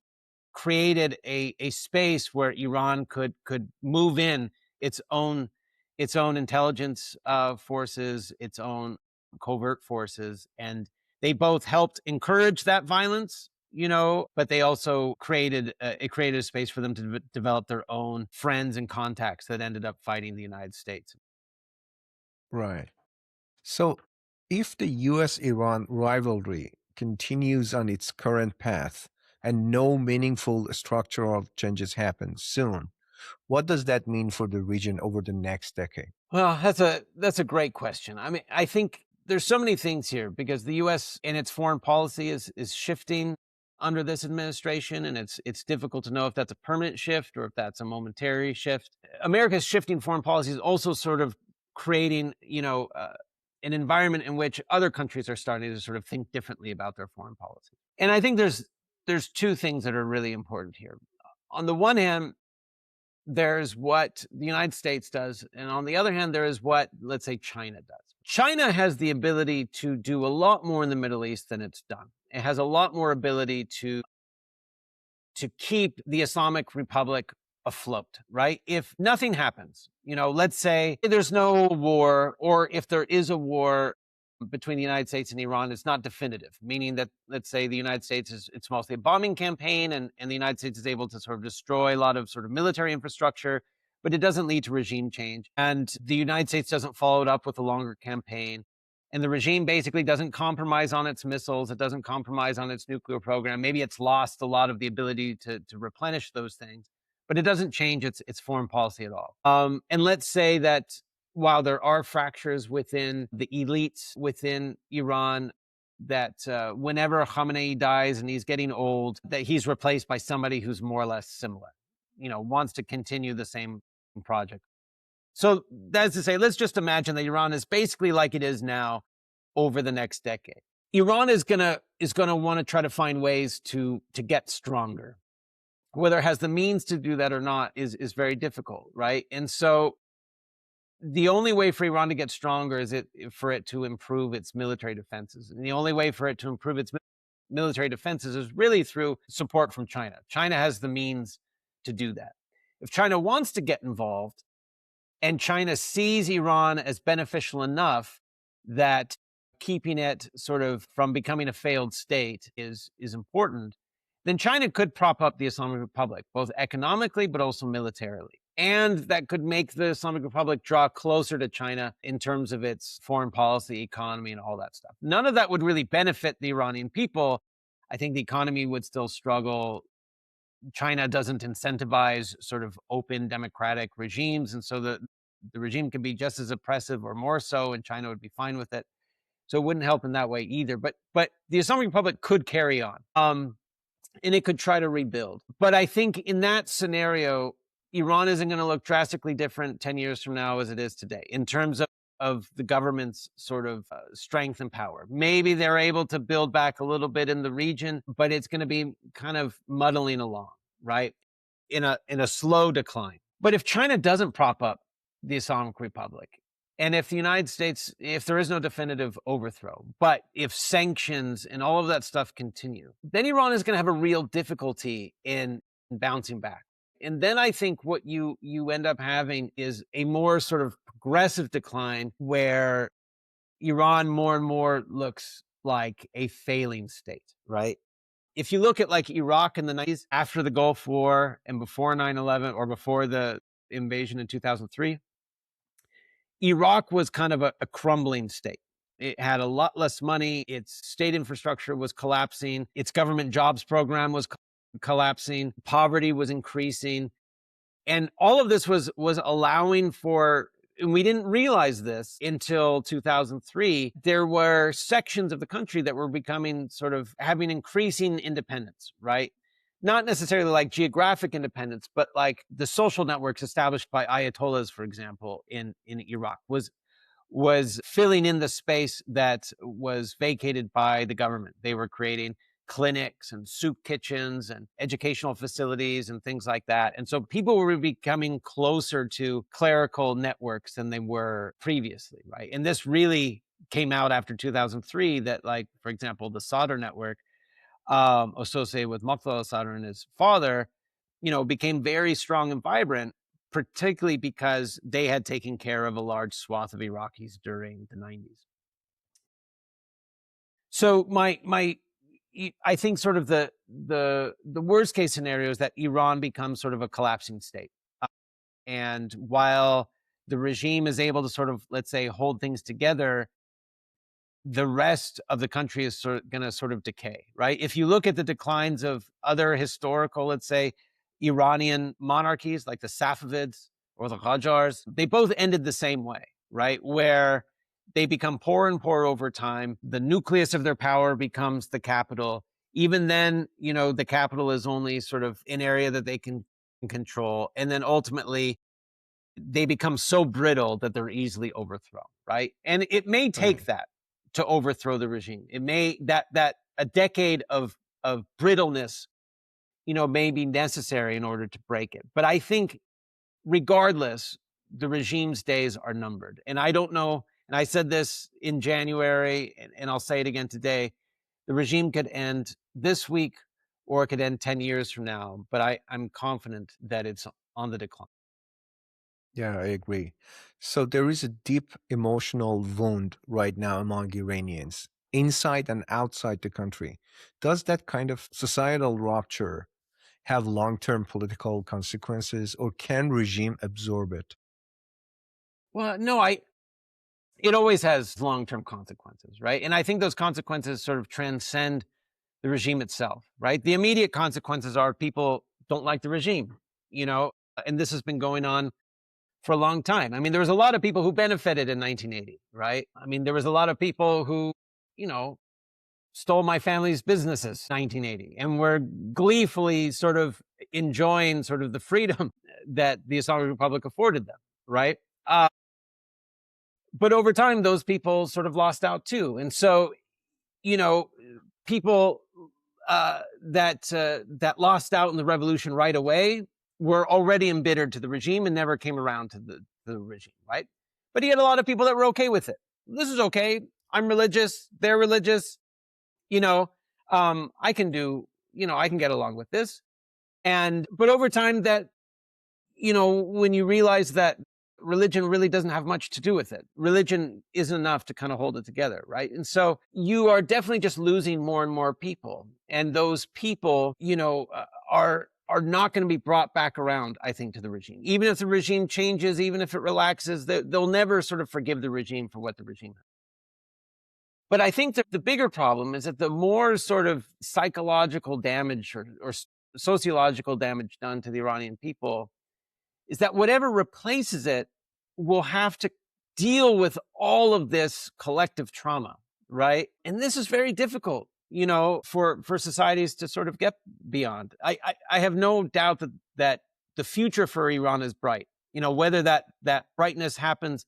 created a space where Iran could move in its own intelligence forces, its own covert forces, and they both helped encourage that violence, but they also created a space for them to develop their own friends and contacts that ended up fighting the United States. Right. So if the US-Iran rivalry continues on its current path and no meaningful structural changes happen soon, what does that mean for the region over the next decade? Well, that's a great question. I mean, I think there's so many things here because the U.S. in its foreign policy is shifting. under this administration, and it's difficult to know if that's a permanent shift or if that's a momentary shift. America's shifting foreign policy is also sort of creating, an environment in which other countries are starting to sort of think differently about their foreign policy. And I think there's two things that are really important here. On the one hand, there's what the United States does, and on the other hand, there is what, let's say, China does. China has the ability to do a lot more in the Middle East than it's done. It has a lot more ability to keep the Islamic Republic afloat, right? If nothing happens, let's say there's no war, or if there is a war between the United States and Iran, it's not definitive, meaning that, let's say, the United States it's mostly a bombing campaign, and the United States is able to sort of destroy a lot of sort of military infrastructure, but it doesn't lead to regime change. And the United States doesn't follow it up with a longer campaign. And the regime basically doesn't compromise on its missiles. It doesn't compromise on its nuclear program. Maybe it's lost a lot of the ability to replenish those things, but it doesn't change its foreign policy at all. And let's say that while there are fractures within the elites within Iran, that whenever Khamenei dies and he's getting old, that he's replaced by somebody who's more or less similar, wants to continue the same project. So that's to say, let's just imagine that Iran is basically like it is now over the next decade. Iran is gonna want to try to find ways to get stronger. Whether it has the means to do that or not is very difficult, right? And so the only way for Iran to get stronger is for it to improve its military defenses. And the only way for it to improve its military defenses is really through support from China. China has the means to do that. If China wants to get involved, and China sees Iran as beneficial enough that keeping it sort of from becoming a failed state is important, then China could prop up the Islamic Republic, both economically but also militarily. And that could make the Islamic Republic draw closer to China in terms of its foreign policy, economy, and all that stuff. None of that would really benefit the Iranian people. I think the economy would still struggle. China doesn't incentivize sort of open democratic regimes, and so the regime can be just as oppressive or more so, and China would be fine with it. So it wouldn't help in that way either. But the Islamic Republic could carry on, and it could try to rebuild. But I think in that scenario, Iran isn't going to look drastically different 10 years from now as it is today in terms of the government's sort of strength and power. Maybe they're able to build back a little bit in the region, but it's going to be kind of muddling along, right? In a slow decline. But if China doesn't prop up the Islamic Republic, and if the United States, if there is no definitive overthrow, but if sanctions and all of that stuff continue, then Iran is going to have a real difficulty in bouncing back. And then I think what you end up having is a more sort of progressive decline where Iran more and more looks like a failing state, right? If you look at like Iraq in the 90s, after the Gulf War and before 9/11 or before the invasion in 2003, Iraq was kind of a crumbling state. It had a lot less money. Its state infrastructure was collapsing. Its government jobs program was collapsing. Poverty was increasing. And all of this was allowing for, and we didn't realize this until 2003, there were sections of the country that were becoming sort of having increasing independence, right? Not necessarily like geographic independence, but like the social networks established by Ayatollahs, for example, in Iraq was filling in the space that was vacated by the government. They were creating clinics and soup kitchens and educational facilities and things like that. And so people were becoming closer to clerical networks than they were previously, right? And this really came out after 2003 that, like, for example, the Sadr network, associated with Muqtada Sadr and his father, became very strong and vibrant, particularly because they had taken care of a large swath of Iraqis during the 90s. So I think sort of the worst case scenario is that Iran becomes sort of a collapsing state. And while the regime is able to sort of, let's say, hold things together, the rest of the country is going to sort of decay, right? If you look at the declines of other historical, let's say, Iranian monarchies like the Safavids or the Qajars, they both ended the same way, right? Where they become poorer and poorer over time. The nucleus of their power becomes the capital. Even then, the capital is only sort of an area that they can control. And then ultimately, they become so brittle that they're easily overthrown, right? And it may take that to overthrow the regime. It may, that a decade of brittleness, may be necessary in order to break it. But I think regardless, the regime's days are numbered. And I don't know, and I said this in January, and I'll say it again today, the regime could end this week or it could end 10 years from now, but I'm confident that it's on the decline. Yeah, I agree. So there is a deep emotional wound right now among Iranians, inside and outside the country. Does that kind of societal rupture have long-term political consequences, or can regime absorb it? Well, no, it always has long-term consequences, right? And I think those consequences sort of transcend the regime itself, right? The immediate consequences are people don't like the regime, and this has been going on for a long time. I mean, there was a lot of people who benefited in 1980, right? I mean, there was a lot of people who, stole my family's businesses in 1980 and were gleefully sort of enjoying sort of the freedom that the Islamic Republic afforded them, right? But over time, those people sort of lost out too. And so, people that lost out in the revolution right away were already embittered to the regime and never came around to the regime, right? But he had a lot of people that were okay with it. This is okay. I'm religious. They're religious. I can I can get along with this. But over time that, when you realize that religion really doesn't have much to do with it, religion isn't enough to kind of hold it together, right? And so you are definitely just losing more and more people. And those people, are not going to be brought back around, I think, to the regime. Even if the regime changes, even if it relaxes, they'll never sort of forgive the regime for what the regime has. But I think that the bigger problem is that the more sort of psychological damage or sociological damage done to the Iranian people is that whatever replaces it will have to deal with all of this collective trauma, right? And this is very difficult, for societies to sort of get beyond. I have no doubt that the future for Iran is bright. Whether that brightness happens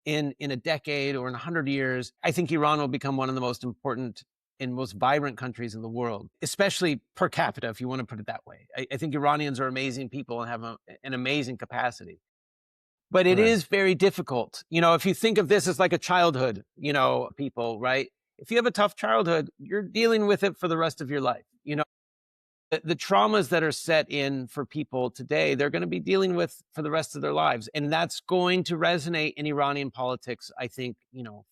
in a decade or in 100 years, I think Iran will become one of the most important and most vibrant countries in the world, especially per capita, if you want to put it that way. I think Iranians are amazing people and have an amazing capacity. But it is very difficult. If you think of this as like a childhood, people, right? If you have a tough childhood, you're dealing with it for the rest of your life. The traumas that are set in for people today, they're going to be dealing with for the rest of their lives. And that's going to resonate in Iranian politics, I think,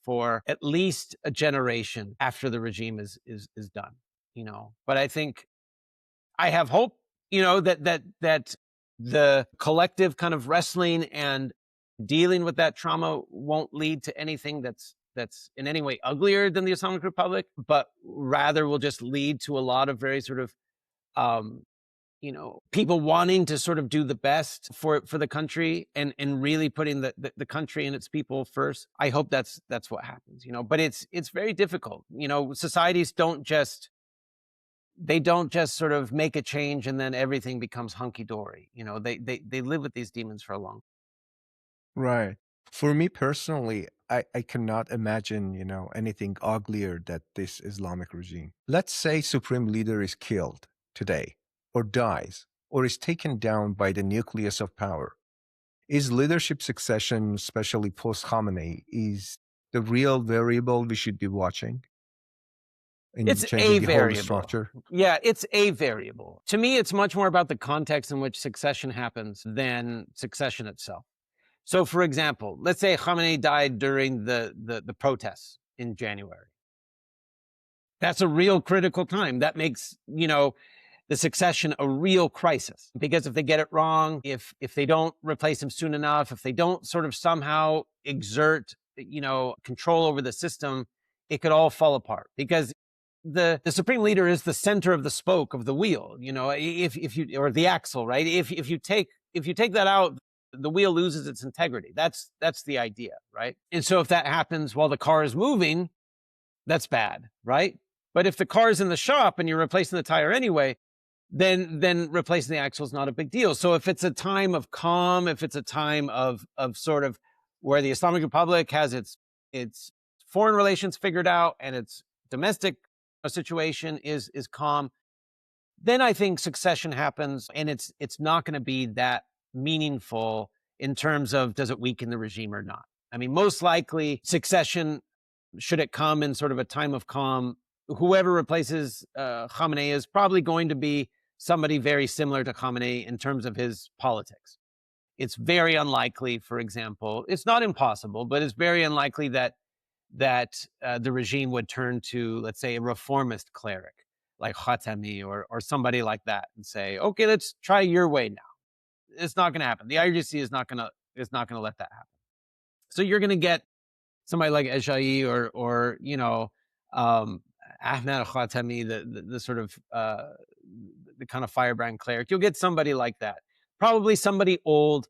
for at least a generation after the regime is done, But I think I have hope, that the collective kind of wrestling and dealing with that trauma won't lead to anything that's in any way uglier than the Islamic Republic, but rather will just lead to a lot of very sort of people wanting to sort of do the best for the country and really putting the country and its people first. I hope that's what happens, but it's very difficult. Societies don't just sort of make a change and then everything becomes hunky-dory. They live with these demons for a long time. Right. For me personally, I cannot imagine, anything uglier than this Islamic regime. Let's say supreme leader is killed today, or dies, or is taken down by the nucleus of power. Is leadership succession, especially post-Khamenei, is the real variable we should be watching? It's a variable. Yeah, it's a variable. To me, it's much more about the context in which succession happens than succession itself. So, for example, let's say Khamenei died during the protests in January. That's a real critical time. That makes, the succession a real crisis, because if they get it wrong, if they don't replace him soon enough, if they don't sort of somehow exert, control over the system, it could all fall apart, because the supreme leader is the center of the spoke of the wheel, if you, or the axle, right? If you take that out, the wheel loses its integrity. That's the idea, right? And so if that happens while the car is moving, that's bad, right? But if the car's in the shop and you're replacing the tire anyway, then replacing the axle is not a big deal. So if it's a time of calm, if it's a time of sort of where the Islamic Republic has its foreign relations figured out and its domestic situation is calm, then I think succession happens, and it's not going to be that meaningful in terms of does it weaken the regime or not. I mean, most likely succession, should it come in sort of a time of calm, whoever replaces Khamenei is probably going to be somebody very similar to Khamenei in terms of his politics. It's very unlikely, for example, it's not impossible, but it's very unlikely that the regime would turn to, let's say, a reformist cleric like Khatami or somebody like that and say, okay, let's try your way now. It's not going to happen. The IRGC is not going to let that happen. So you're going to get somebody like Ejai or Ahmed Khatami, the sort of the kind of firebrand cleric. You'll get somebody like that. Probably somebody old,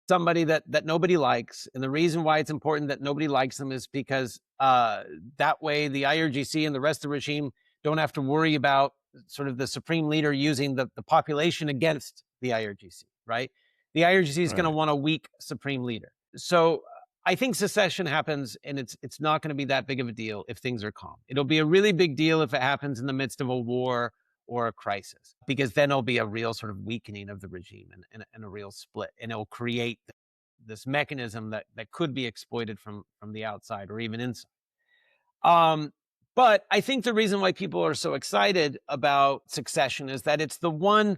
somebody that nobody likes. And the reason why it's important that nobody likes them is because that way the IRGC and the rest of the regime don't have to worry about sort of the supreme leader using the population against the IRGC, right? The IRGC is going to want a weak supreme leader. So I think secession happens, and it's not going to be that big of a deal if things are calm. It'll be a really big deal if it happens in the midst of a war or a crisis, because then it'll be a real sort of weakening of the regime and a real split, and it'll create this mechanism that could be exploited from the outside or even inside. But I think the reason why people are so excited about succession is that it's the one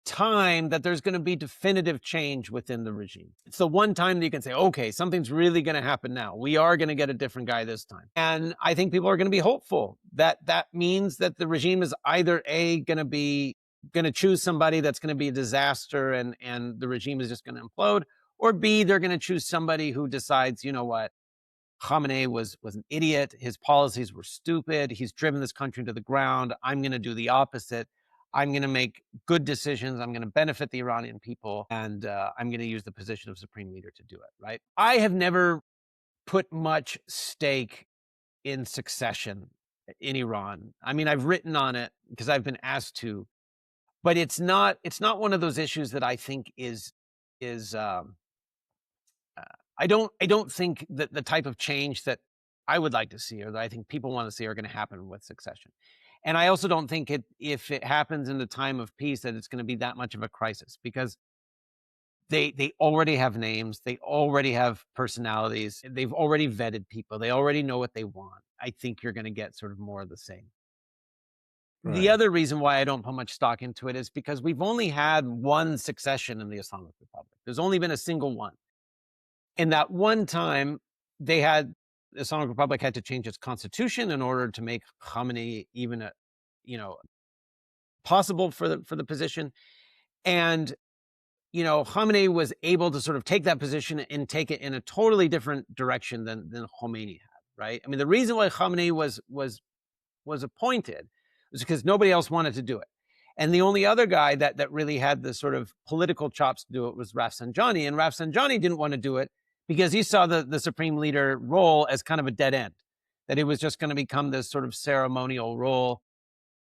time that there's going to be definitive change within the regime. It's the one time that you can say, okay, something's really going to happen now. We are going to get a different guy this time. And I think people are going to be hopeful that that means that the regime is either going to choose somebody that's going to be a disaster and the regime is just going to implode, or B, they're going to choose somebody who decides, you know what, Khamenei was an idiot. His policies were stupid. He's driven this country to the ground. I'm going to do the opposite. I'm going to make good decisions. I'm going to benefit the Iranian people, and I'm going to use the position of supreme leader to do it, right? I have never put much stake in succession in Iran. I mean, I've written on it because I've been asked to, but it's not one of those issues that I think is I don't think that the type of change that I would like to see or that I think people want to see are going to happen with succession. And I also don't think if it happens in the time of peace that it's going to be that much of a crisis, because they already have names, they already have personalities, they've already vetted people, they already know what they want. I think you're going to get sort of more of the same. Right. The other reason why I don't put much stock into it is because we've only had one succession in the Islamic Republic. There's only been a single one. And that one time, the Islamic Republic had to change its constitution in order to make Khamenei even possible for the position. And, Khamenei was able to sort of take that position and take it in a totally different direction than Khomeini had, right? I mean, the reason why Khamenei was appointed was because nobody else wanted to do it. And the only other guy that really had the sort of political chops to do it was Rafsanjani. And Rafsanjani didn't want to do it because he saw the supreme leader role as kind of a dead end, that it was just going to become this sort of ceremonial role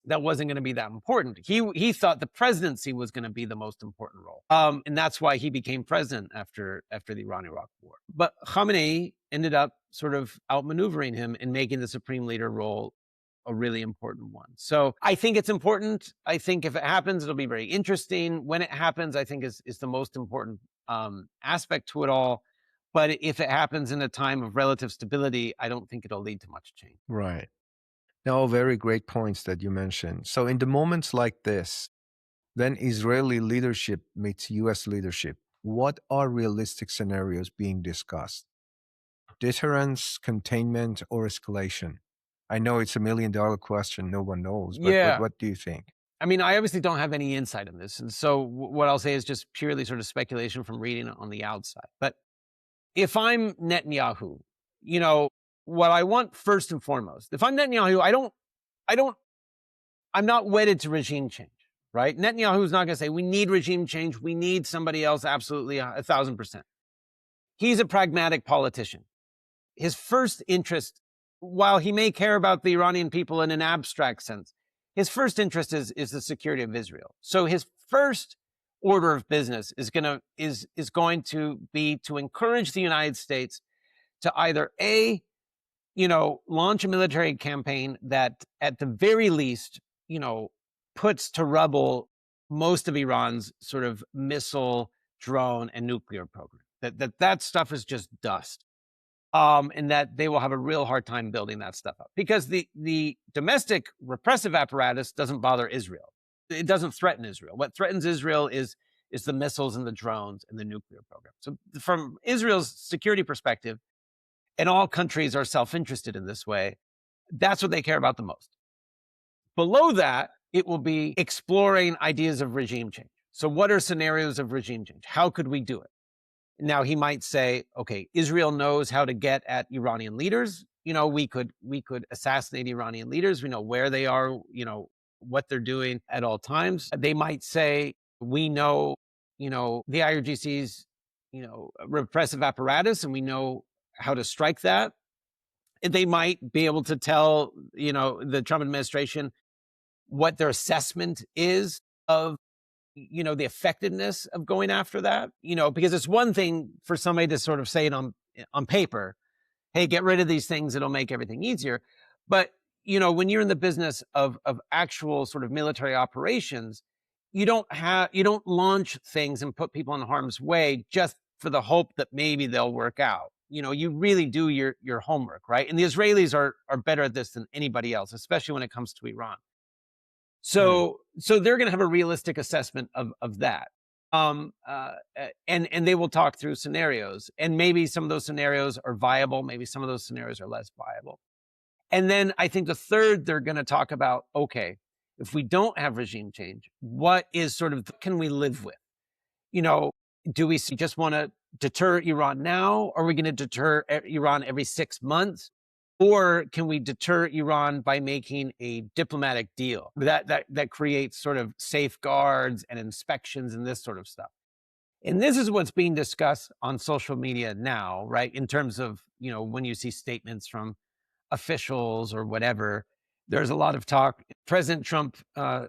that wasn't going to be that important. He thought the presidency was going to be the most important role. And that's why he became president after the Iran-Iraq war. But Khamenei ended up sort of outmaneuvering him and making the supreme leader role a really important one. So I think it's important. I think if it happens, it'll be very interesting. When it happens, I think is the most important aspect to it all. But if it happens in a time of relative stability, I don't think it'll lead to much change. Right. Now, very great points that you mentioned. So in the moments like this, when Israeli leadership meets U.S. leadership, what are realistic scenarios being discussed? Deterrence, containment, or escalation? I know it's $1 million question. No one knows. But what do you think? I mean, I obviously don't have any insight on this. And so what I'll say is just purely sort of speculation from reading it on the outside. But if I'm Netanyahu, what I want first and foremost, if I'm Netanyahu, I'm not wedded to regime change, right? Netanyahu's not going to say, we need regime change. We need somebody else. Absolutely 1,000%. He's a pragmatic politician. His first interest while he may care about the Iranian people in an abstract sense, his first interest is the security of Israel. So his first order of business is going to be to encourage the United States to either launch a military campaign that at the very least, puts to rubble most of Iran's sort of missile, drone, and nuclear program. That stuff is just dust. And that they will have a real hard time building that stuff up because the domestic repressive apparatus doesn't bother Israel. It doesn't threaten Israel. What threatens Israel is the missiles and the drones and the nuclear program. So from Israel's security perspective, and all countries are self-interested in this way, that's what they care about the most. Below that, it will be exploring ideas of regime change. So what are scenarios of regime change? How could we do it? Now, he might say, okay, Israel knows how to get at Iranian leaders. We could assassinate Iranian leaders. We know where they are, what they're doing at all times. They might say, we know, the IRGC's, repressive apparatus, and we know how to strike that. And they might be able to tell, the Trump administration what their assessment is of the effectiveness of going after that, because it's one thing for somebody to sort of say it on paper, hey, get rid of these things, it'll make everything easier. But, when you're in the business of actual sort of military operations, you don't launch things and put people in harm's way just for the hope that maybe they'll work out. You really do your homework, right? And the Israelis are better at this than anybody else, especially when it comes to Iran. So they're going to have a realistic assessment of that. And they will talk through scenarios, and maybe some of those scenarios are viable. Maybe some of those scenarios are less viable. And then I think the third, they're going to talk about, okay, if we don't have regime change, what is can we live with? Do we just want to deter Iran now? Are we going to deter Iran every 6 months? Or can we deter Iran by making a diplomatic deal that creates sort of safeguards and inspections and this sort of stuff? And this is what's being discussed on social media now, right? In terms of, when you see statements from officials or whatever, there's a lot of talk. President Trump, had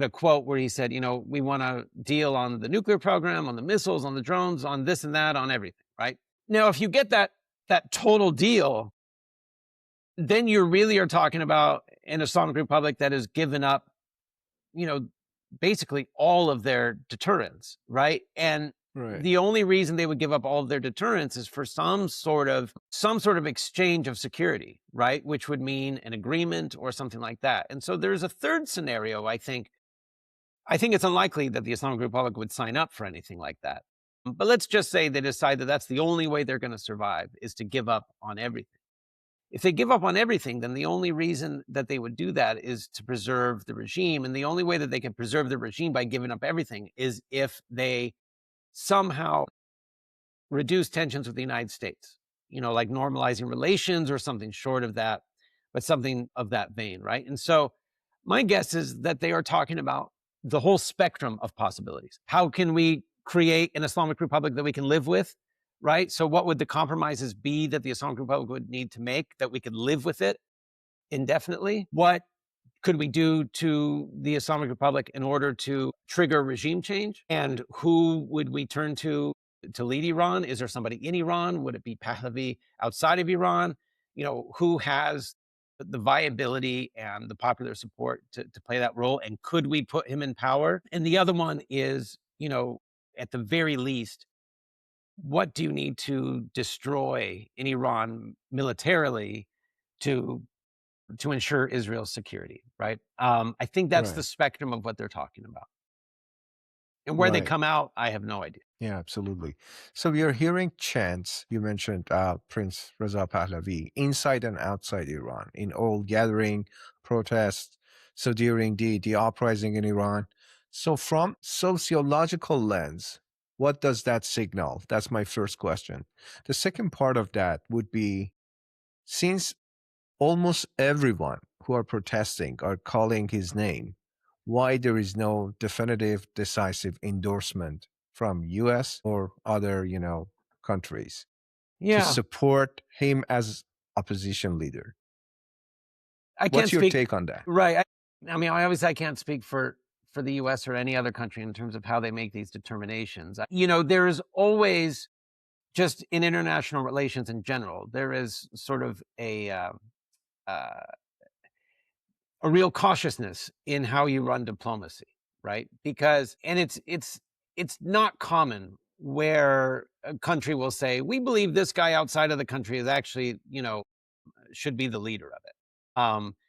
a quote where he said, we want to deal on the nuclear program, on the missiles, on the drones, on this and that, on everything, right? Now, if you get that total deal, then you really are talking about an Islamic Republic that has given up, basically all of their deterrence, right? And the only reason they would give up all of their deterrence is for some sort of exchange of security, right? Which would mean an agreement or something like that. And so there's a third scenario, I think it's unlikely that the Islamic Republic would sign up for anything like that. But let's just say they decide that that's the only way they're going to survive is to give up on everything. If they give up on everything, then the only reason that they would do that is to preserve the regime. And the only way that they can preserve the regime by giving up everything is if they somehow reduce tensions with the United States, like normalizing relations or something short of that, but something of that vein, right? And so my guess is that they are talking about the whole spectrum of possibilities. How can we create an Islamic Republic that we can live with, right? So what would the compromises be that the Islamic Republic would need to make that we could live with it indefinitely? What could we do to the Islamic Republic in order to trigger regime change? And who would we turn to lead Iran? Is there somebody in Iran? Would it be Pahlavi outside of Iran? Who has the viability and the popular support to play that role? And could we put him in power? And the other one is, at the very least, what do you need to destroy in Iran militarily to ensure Israel's security, right? I think that's the spectrum of what they're talking about. And where they come out, I have no idea. Yeah, absolutely. So we are hearing chants. You mentioned Prince Reza Pahlavi inside and outside Iran in all gathering, protests. So during the uprising in Iran. So from sociological lens, what does that signal? That's my first question. The second part of that would be, since almost everyone who are protesting are calling his name, why there is no definitive, decisive endorsement from US or other, countries to support him as opposition leader. I can't What's your speak, take on that? right. I mean, obviously I can't speak for the US or any other country in terms of how they make these determinations. There is always, just in international relations in general, there is sort of uh, a real cautiousness in how you run diplomacy, right? Because, and it's not common where a country will say, we believe this guy outside of the country is actually, should be the leader of it.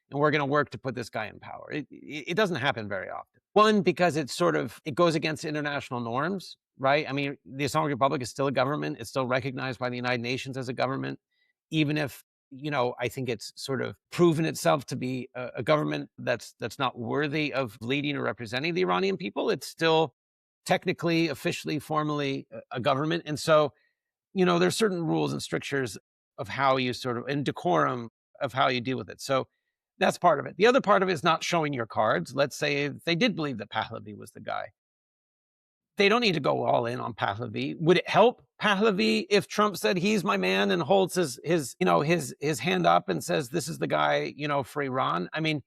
And we're going to work to put this guy in power. It doesn't happen very often. One, because it goes against international norms, right? I mean, the Islamic Republic is still a government. It's still recognized by the United Nations as a government, even if, I think it's sort of proven itself to be a government that's not worthy of leading or representing the Iranian people. It's still technically, officially, formally a government. And so, there's certain rules and strictures of how you and decorum of how you deal with it. So that's part of it. The other part of it is not showing your cards. Let's say if they did believe that Pahlavi was the guy, they don't need to go all in on Pahlavi. Would it help Pahlavi if Trump said he's my man and holds his hand up and says this is the guy, for Iran? I mean,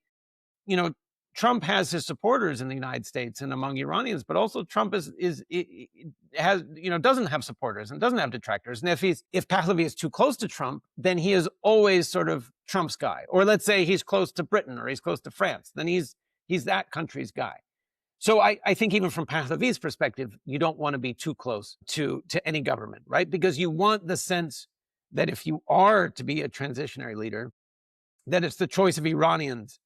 Trump has his supporters in the United States and among Iranians, but also Trump doesn't have supporters and doesn't have detractors. And if Pahlavi is too close to Trump, then he is always sort of Trump's guy. Or let's say he's close to Britain or he's close to France, then he's that country's guy. So I think even from Pahlavi's perspective, you don't want to be too close to any government, right? Because you want the sense that if you are to be a transitionary leader, that it's the choice of Iranians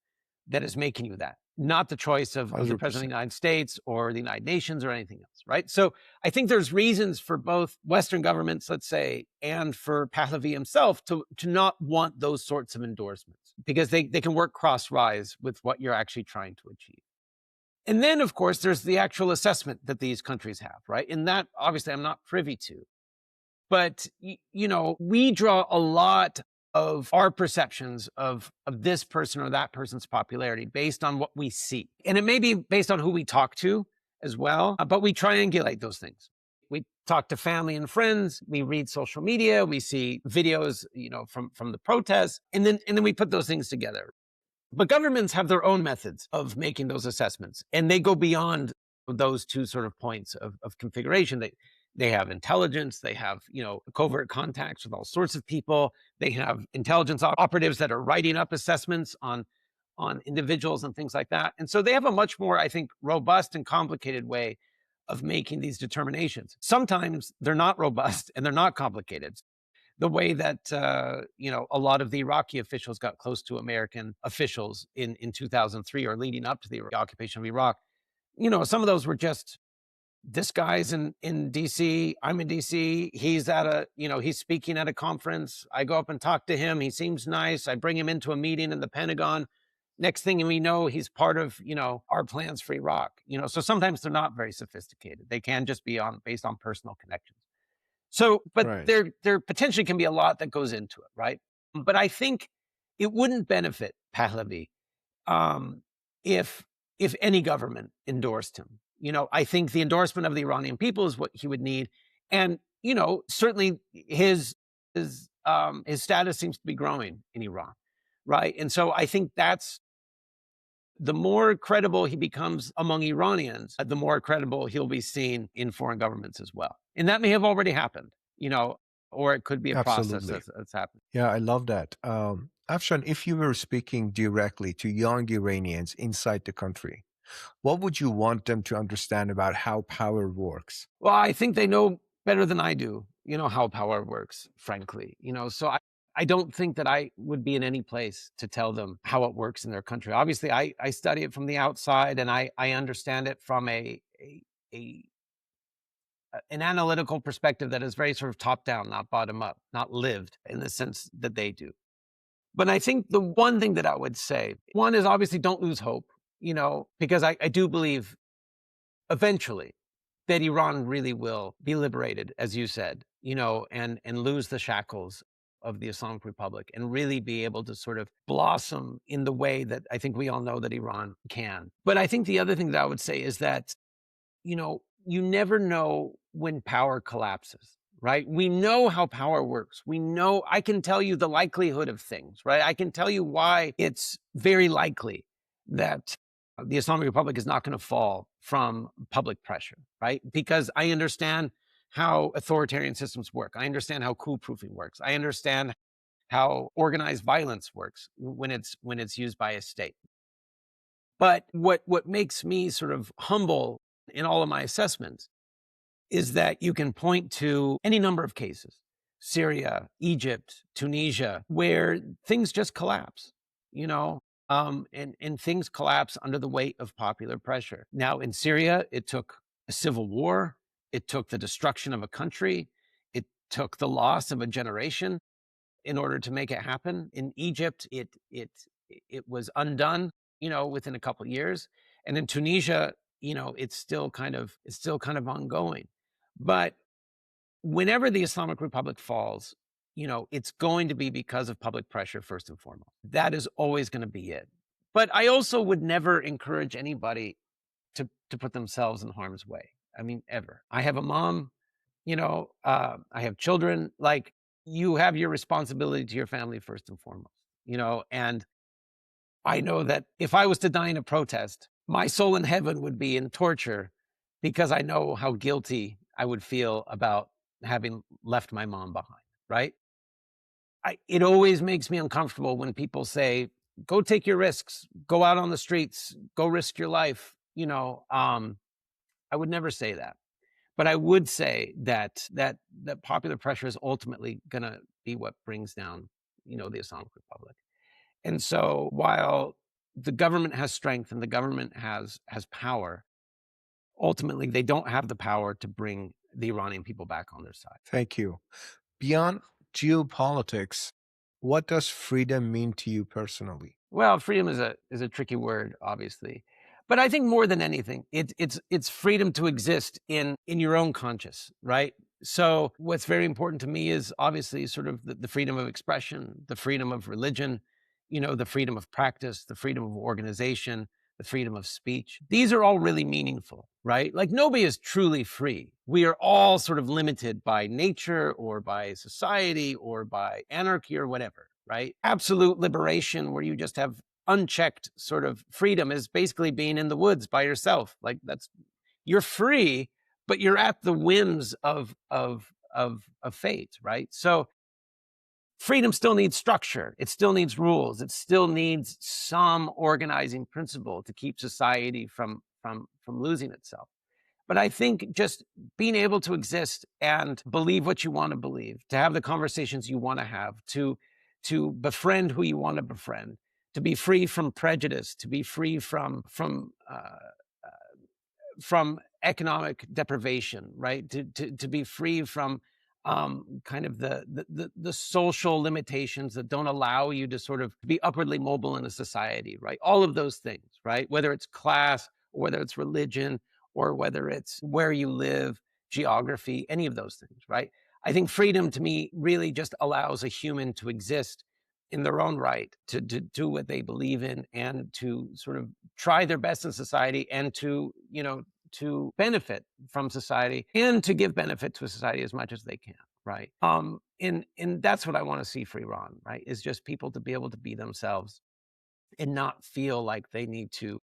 that is making you that, not the choice of the President of the United States or the United Nations or anything else, right? So I think there's reasons for both Western governments, let's say, and for Pahlavi himself to not want those sorts of endorsements, because they can work cross-wise with what you're actually trying to achieve. And then, of course, there's the actual assessment that these countries have, right? And that, obviously, I'm not privy to. But, we draw a lot of our perceptions of this person or that person's popularity based on what we see. And it may be based on who we talk to as well, but we triangulate those things. We talk to family and friends, we read social media, we see videos, from the protests, and then we put those things together. But governments have their own methods of making those assessments, and they go beyond those two sort of points of configuration. They have intelligence, they have, covert contacts with all sorts of people. They have intelligence operatives that are writing up assessments on individuals and things like that. And so they have a much more, I think, robust and complicated way of making these determinations. Sometimes they're not robust and they're not complicated. The way that, a lot of the Iraqi officials got close to American officials in 2003 or leading up to the occupation of Iraq, some of those were just, this guy's in DC, I'm in DC, he's he's speaking at a conference, I go up and talk to him, he seems nice, I bring him into a meeting in the Pentagon. Next thing we know, he's part of, our plans for Iraq. So sometimes they're not very sophisticated. They can just be based on personal connections. So, but Right. there potentially can be a lot that goes into it, right? But I think it wouldn't benefit Pahlavi if any government endorsed him. I think the endorsement of the Iranian people is what he would need, and certainly his status seems to be growing in Iran, right? And so I think that's, the more credible he becomes among Iranians, the more credible he'll be seen in foreign governments as well. And that may have already happened, or it could be a process Absolutely. that's happened. Yeah, I love that. Afshan, if you were speaking directly to young Iranians inside the country, what would you want them to understand about how power works? Well, I think they know better than I do, how power works, frankly. So I don't think that I would be in any place to tell them how it works in their country. Obviously, I study it from the outside, and I understand it from an analytical perspective that is very sort of top down, not bottom up, not lived in the sense that they do. But I think the one thing that I would say, one is obviously don't lose hope, because I do believe eventually that Iran really will be liberated, as you said, and lose the shackles of the Islamic Republic and really be able to sort of blossom in the way that I think we all know that Iran can. But I think the other thing that I would say is that, you never know when power collapses. right? We know how power works. We know, I can tell you the likelihood of things, right? I can tell you why it's very likely that the Islamic Republic is not going to fall from public pressure, right? Because I understand how authoritarian systems work. I understand how coup proofing works. I understand how organized violence works when it's used by a state. But what makes me sort of humble in all of my assessments is that you can point to any number of cases, Syria, Egypt, Tunisia, where things just collapse, and things collapse under the weight of popular pressure. Now, in Syria, it took a civil war, it took the destruction of a country, it took the loss of a generation in order to make it happen. In Egypt, it was undone, within a couple of years, and in Tunisia, it's still kind of ongoing. But whenever the Islamic Republic falls, it's going to be because of public pressure first and foremost. That is always going to be it. But I also would never encourage anybody to put themselves in harm's way. I mean, ever. I have a mom, I have children. Like, you have your responsibility to your family first and foremost, and I know that if I was to die in a protest, my soul in heaven would be in torture because I know how guilty I would feel about having left my mom behind, right? It always makes me uncomfortable when people say, go take your risks, go out on the streets, go risk your life. I would never say that. But I would say that popular pressure is ultimately going to be what brings down, the Islamic Republic. And so while the government has strength and the government has power, ultimately they don't have the power to bring the Iranian people back on their side. Thank you. Beyond geopolitics, what does freedom mean to you personally? Well, freedom is a tricky word, obviously. But I think more than anything, it's freedom to exist in your own conscious, right? So what's very important to me is obviously sort of the freedom of expression, the freedom of religion, the freedom of practice, the freedom of organization, the freedom of speech. These are all really meaningful, right? Like, nobody is truly free. We are all sort of limited by nature or by society or by anarchy or whatever, right? Absolute liberation, where you just have unchecked sort of freedom, is basically being in the woods by yourself. Like, you're free, but you're at the whims of fate, right? So freedom still needs structure. It still needs rules. It still needs some organizing principle to keep society from losing itself. But I think just being able to exist and believe what you want to believe, to have the conversations you want to have, to befriend who you want to befriend, to be free from prejudice, to be free from economic deprivation, right? To be free from kind of the social limitations that don't allow you to sort of be upwardly mobile in a society, right? All of those things, right? Whether it's class, or whether it's religion, or whether it's where you live, geography, any of those things, right? I think freedom to me really just allows a human to exist in their own right, to do what they believe in, and to sort of try their best in society, and to benefit from society, and to give benefit to society as much as they can, right? And that's what I want to see for Iran, right? Is just people to be able to be themselves and not feel like they need to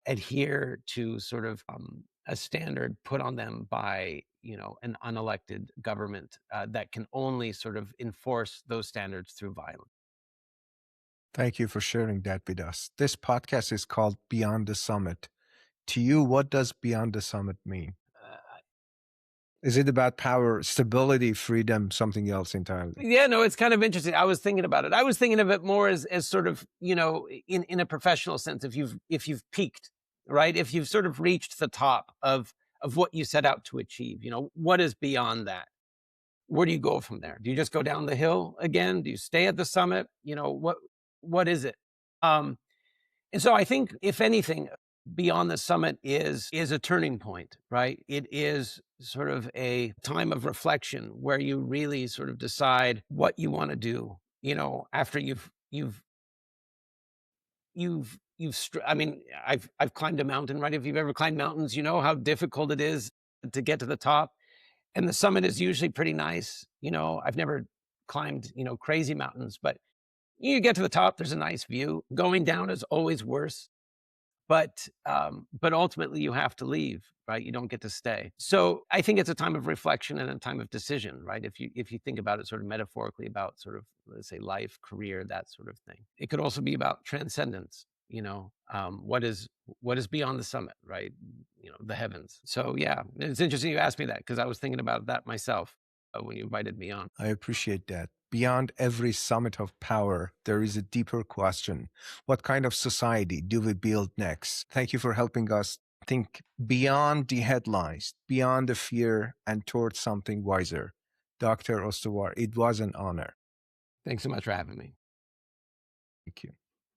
adhere to sort of a standard put on them by an unelected government that can only sort of enforce those standards through violence. Thank you for sharing that with us. This podcast is called Beyond the Summit. To you, what does Beyond the Summit mean? Is it about power, stability, freedom, something else entirely? Yeah, no, it's kind of interesting. I was thinking about it. I was thinking of it more as sort of, in a professional sense, if you've peaked, right? If you've sort of reached the top of what you set out to achieve, what is beyond that? Where do you go from there? Do you just go down the hill again? Do you stay at the summit? What is it? And so I think, if anything, beyond the summit is a turning point, right? It is sort of a time of reflection where you really sort of decide what you want to do, after I mean, I've climbed a mountain, right? If you've ever climbed mountains, you know how difficult it is to get to the top. And the summit is usually pretty nice. I've never climbed, crazy mountains, but you get to the top, there's a nice view. Going down is always worse. But ultimately you have to leave, right? You don't get to stay. So I think it's a time of reflection and a time of decision, right? If you think about it sort of metaphorically about sort of, let's say, life, career, that sort of thing. It could also be about transcendence. What is beyond the summit, right? The heavens. So yeah, it's interesting you asked me that, because I was thinking about that myself when you invited me on. I appreciate that. Beyond every summit of power, there is a deeper question. What kind of society do we build next? Thank you for helping us think beyond the headlines, beyond the fear, and towards something wiser. Dr. Ostovar, it was an honor. Thanks so much for having me. Thank you.